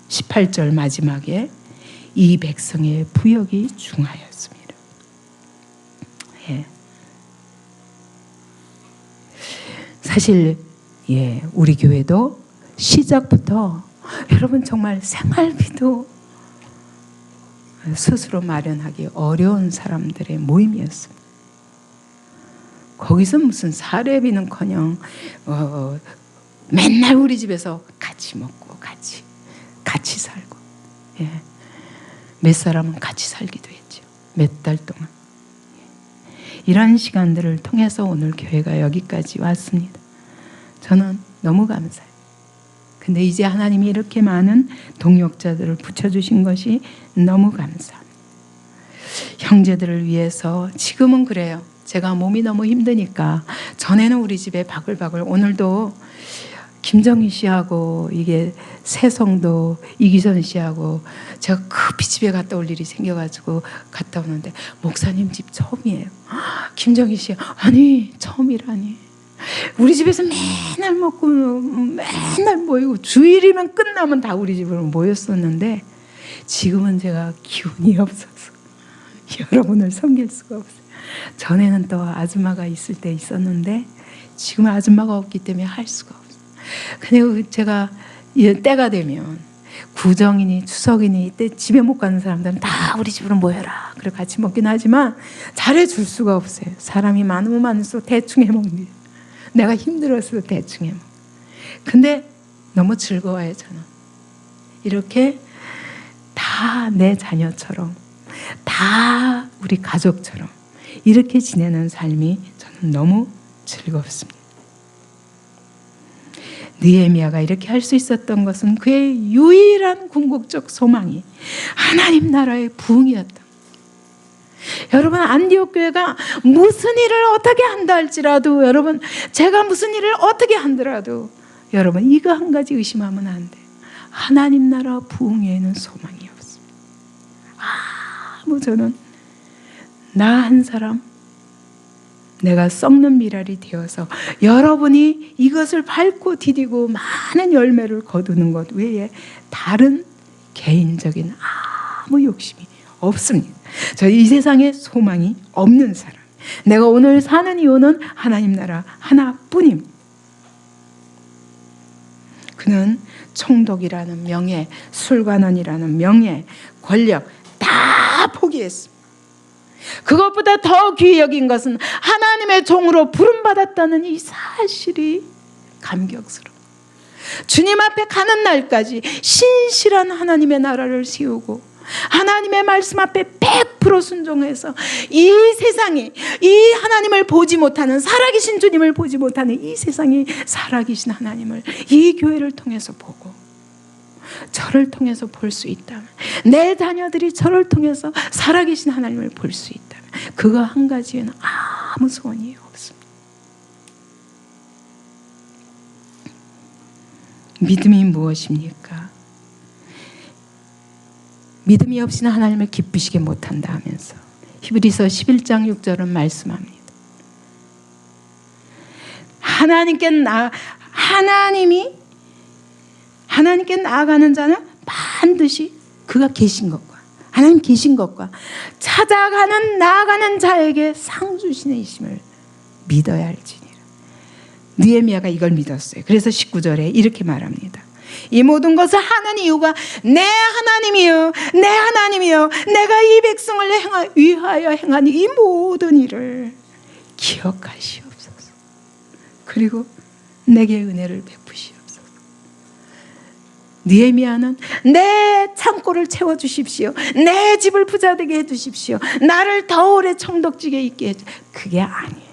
18절 마지막에 이 백성의 부역이 중하였습니다. 예. 사실 우리 교회도 시작부터 여러분 정말 생활비도 스스로 마련하기 어려운 사람들의 모임이었습니다. 거기서 무슨 사례비는커녕 맨날 우리 집에서 같이 먹고 같이 살고, 몇 사람은 같이 살기도 했죠. 몇 달 동안. 이런 시간들을 통해서 오늘 교회가 여기까지 왔습니다. 저는 너무 감사해요. 근데 이제 하나님이 이렇게 많은 동역자들을 붙여주신 것이 너무 감사합니다. 형제들을 위해서 지금은 그래요. 제가 몸이 너무 힘드니까 전에는 우리 집에 바글바글, 오늘도 김정희 씨하고 이게 새성도 이기선 씨하고 제가 급히 집에 갔다 올 일이 생겨가지고 갔다 오는데 목사님 집 처음이에요. 김정희 씨, 아니 처음이라니. 우리 집에서 맨날 먹고 맨날 모이고 주일이면 끝나면 다 우리 집으로 모였었는데 지금은 제가 기운이 없어서 여러분을 섬길 수가 없어요. 전에는 또 아줌마가 있을 때 있었는데 지금 아줌마가 없기 때문에 할 수가 없어요. 근데 제가 때가 되면 구정이니 추석이니 이때 집에 못 가는 사람들은 다 우리 집으로 모여라. 그래 같이 먹긴 하지만 잘해줄 수가 없어요. 사람이 많으면 많을수록 대충 해먹는. 내가 힘들어서 대충 해먹는. 근데 너무 즐거워요. 저는 이렇게 다 다 내 자녀처럼, 다 우리 가족처럼 이렇게 지내는 삶이 저는 너무 즐겁습니다. 느헤미야가 이렇게 할 수 있었던 것은 그의 유일한 궁극적 소망이 하나님 나라의 부흥이었다. 여러분, 안디옥 교회가 무슨 일을 어떻게 한다 할지라도, 여러분 제가 무슨 일을 어떻게 한더라도 여러분 이거 한 가지 의심하면 안 돼. 하나님 나라 부흥에는 소망이 없습니다. 저는 나 한 사람, 내가 썩는 미랄이 되어서 여러분이 이것을 밟고 디디고 많은 열매를 거두는 것 외에 다른 개인적인 아무 욕심이 없습니다. 저 이 세상에 소망이 없는 사람, 내가 오늘 사는 이유는 하나님 나라 하나뿐입니다. 그는 총독이라는 명예, 술관원이라는 명예, 권력 다 포기했습니다. 그것보다 더 귀히 여긴 것은 하나님의 종으로 부름받았다는 이 사실이 감격스러워. 주님 앞에 가는 날까지 신실한 하나님의 나라를 세우고 하나님의 말씀 앞에 100% 순종해서 이 세상에 이 하나님을 보지 못하는, 살아계신 주님을 보지 못하는 이 세상에 살아계신 하나님을 이 교회를 통해서 보고 저를 통해서 볼 수 있다면, 내 자녀들이 저를 통해서 살아계신 하나님을 볼 수 있다면, 그거 한 가지에는 아무 소원이 없습니다. 믿음이 무엇입니까? 믿음이 없이는 하나님을 기쁘시게 못한다 하면서 히브리서 11장 6절은 말씀합니다. 하나님께 나아가는 자는 반드시 그가 계신 것과, 하나님 계신 것과 나아가는 자에게 상 주시는 이심을 믿어야 할지니라. 느헤미야가 이걸 믿었어요. 그래서 19절에 이렇게 말합니다. 이 모든 것을 하는 이유가 내 하나님이여, 내 하나님이여, 내가 이 백성을 위하여 행한 이 모든 일을 기억하시옵소서. 그리고 내게 은혜를 베푸시옵소서. 느헤미야는 내 창고를 채워주십시오, 내 집을 부자되게 해주십시오, 나를 더 오래 청독직에 있게 해주십시오. 그게 아니에요.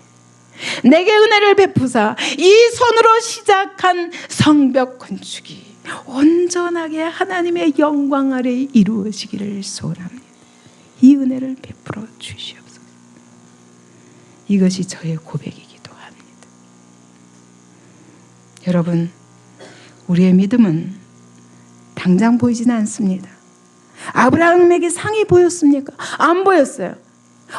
내게 은혜를 베푸사 이 손으로 시작한 성벽 건축이 온전하게 하나님의 영광 아래 이루어지기를 소원합니다. 이 은혜를 베풀어 주시옵소서. 이것이 저의 고백이기도 합니다. 여러분, 우리의 믿음은 당장 보이지는 않습니다. 아브라함에게 상이 보였습니까? 안 보였어요.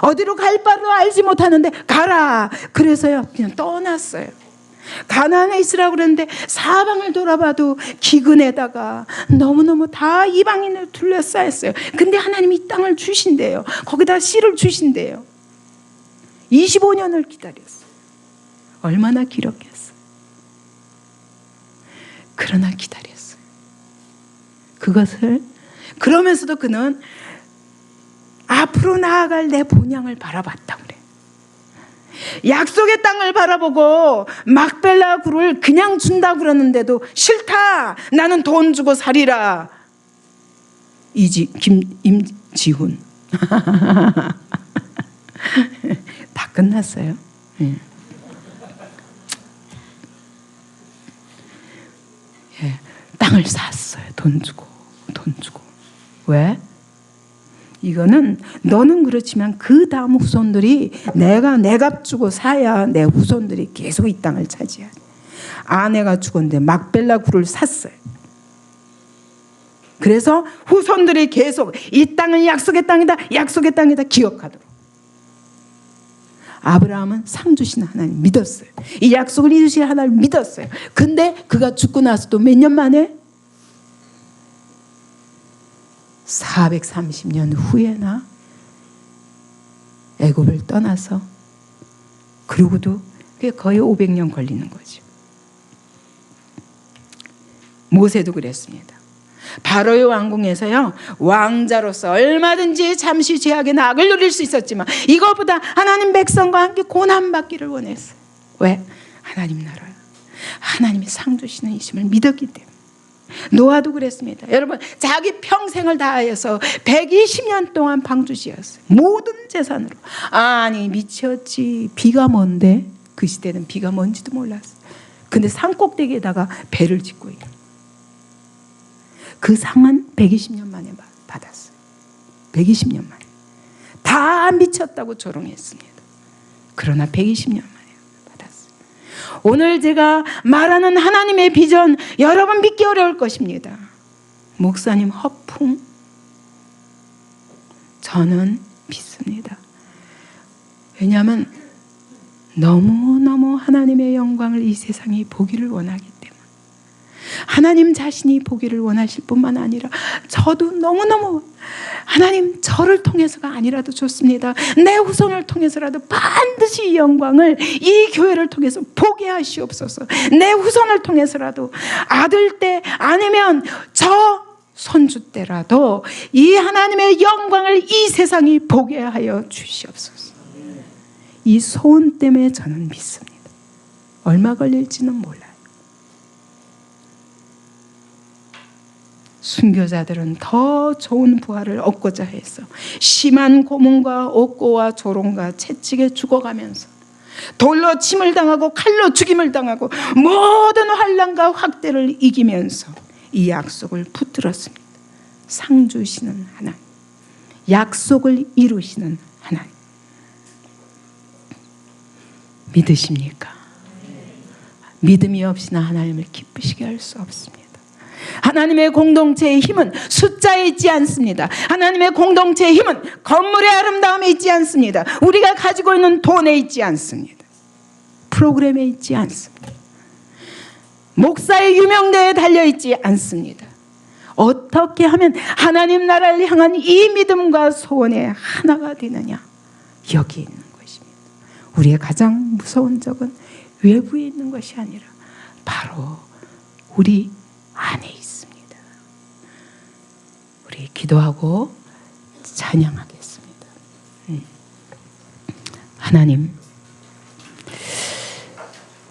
어디로 갈 바도 알지 못하는데 가라 그래서요 그냥 떠났어요. 가나안에 있으라고 그랬는데 사방을 돌아봐도 기근에다가 너무너무 다 이방인으로 둘러싸였어요. 근데 하나님이 이 땅을 주신대요. 거기다 씨를 주신대요. 25년을 기다렸어요. 얼마나 길었겠어요. 그러나 기다렸어요. 그것을 그러면서도 그는 앞으로 나아갈 내 본향을 바라봤다 그래. 약속의 땅을 바라보고 막벨라 굴을 그냥 준다 그러는데도 싫다, 나는 돈 주고 살이라. 임지훈 다 끝났어요. 예, 땅을 샀어요. 돈 주고. 왜? 이거는 너는 그렇지만 그 다음 후손들이 내가 내 값 주고 사야 내 후손들이 계속 이 땅을 차지해. 아내가 죽었는데 막벨라 굴을 샀어요. 그래서 후손들이 계속 이 땅은 약속의 땅이다, 약속의 땅이다 기억하도록. 아브라함은 상 주시는 하나님 믿었어요. 이 약속을 이루실 하나님 믿었어요. 근데 그가 죽고 나서도 몇 년 만에 430년 후에나 애굽을 떠나서, 그러고도 그게 거의 500년 걸리는 거죠. 모세도 그랬습니다. 바로의 왕궁에서요 왕자로서 얼마든지 잠시 죄악의 낙을 누릴 수 있었지만 이것보다 하나님 백성과 함께 고난받기를 원했어요. 왜? 하나님 나라, 하나님이 상 주시는 이심을 믿었기 때문에. 노아도 그랬습니다. 여러분, 자기 평생을 다하여서 120년 동안 방주시였어요. 모든 재산으로. 아니, 미쳤지. 비가 뭔데? 그 시대는 비가 뭔지도 몰랐어요. 근데 산꼭대기에다가 배를 짓고 있는. 그 상은 120년 만에 받았어요. 120년 만에. 다 미쳤다고 조롱했습니다. 그러나 120년 만에 받았어요. 오늘 제가 말하는 하나님의 비전, 여러분 믿기 어려울 것입니다. 목사님 허풍? 저는 믿습니다. 왜냐하면 너무너무 하나님의 영광을 이 세상이 보기를 원하기 때문에. 하나님 자신이 보기를 원하실 뿐만 아니라 저도 너무너무 하나님 저를 통해서가 아니라도 좋습니다. 내 후손을 통해서라도 반드시 이 영광을 이 교회를 통해서 보게 하시옵소서. 내 후손을 통해서라도 아들 때 아니면 저 손주 때라도 이 하나님의 영광을 이 세상이 보게 하여 주시옵소서. 이 소원 때문에 저는 믿습니다. 얼마 걸릴지는 몰라요. 순교자들은 더 좋은 부활을 얻고자 해서 심한 고문과 옥고와 조롱과 채찍에 죽어가면서 돌로 침을 당하고 칼로 죽임을 당하고 모든 환난과 확대를 이기면서 이 약속을 붙들었습니다. 상 주시는 하나님, 약속을 이루시는 하나님. 믿으십니까? 믿음이 없이는 하나님을 기쁘시게 할 수 없습니다. 하나님의 공동체의 힘은 숫자에 있지 않습니다. 하나님의 공동체의 힘은 건물의 아름다움에 있지 않습니다. 우리가 가지고 있는 돈에 있지 않습니다. 프로그램에 있지 않습니다. 목사의 유명대에 달려있지 않습니다. 어떻게 하면 하나님 나라를 향한 이 믿음과 소원의 하나가 되느냐, 여기 있는 것입니다. 우리의 가장 무서운 적은 외부에 있는 것이 아니라 바로 우리 안에 있습니다. 우리 기도하고 찬양하겠습니다. 하나님,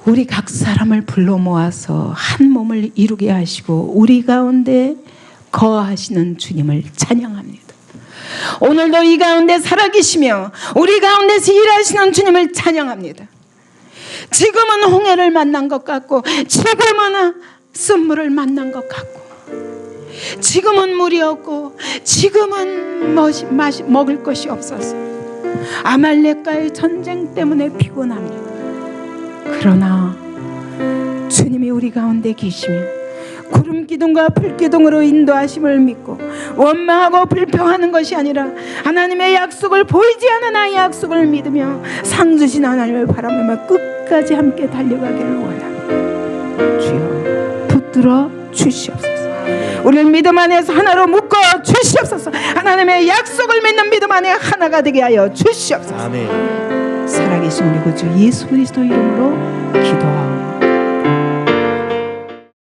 우리 각 사람을 불러 모아서 한 몸을 이루게 하시고 우리 가운데 거하시는 주님을 찬양합니다. 오늘도 이 가운데 살아계시며 우리 가운데서 일하시는 주님을 찬양합니다. 지금은 홍해를 만난 것 같고 지금은 쓴물을 만난 것 같고 지금은 물이 없고 지금은 먹을 것이 없어서 아말렉과의 전쟁 때문에 피곤합니다. 그러나 주님이 우리 가운데 계시며 구름 기둥과 불 기둥으로 인도하심을 믿고 원망하고 불평하는 것이 아니라 하나님의 약속을 보이지 않은 아이 약속을 믿으며 상 주신 하나님을 바라보며 끝까지 함께 달려가기를 원합니다. 주여 붙들어 주시옵소서. 우리를 믿음 안에서 하나로 묶어 주시옵소서. 하나님의 약속을 믿는 믿음 안에 하나가 되게 하여 주시옵소서. 아멘. 살아계신 우리 구주 예수 그리스도 이름으로 기도하옵소서.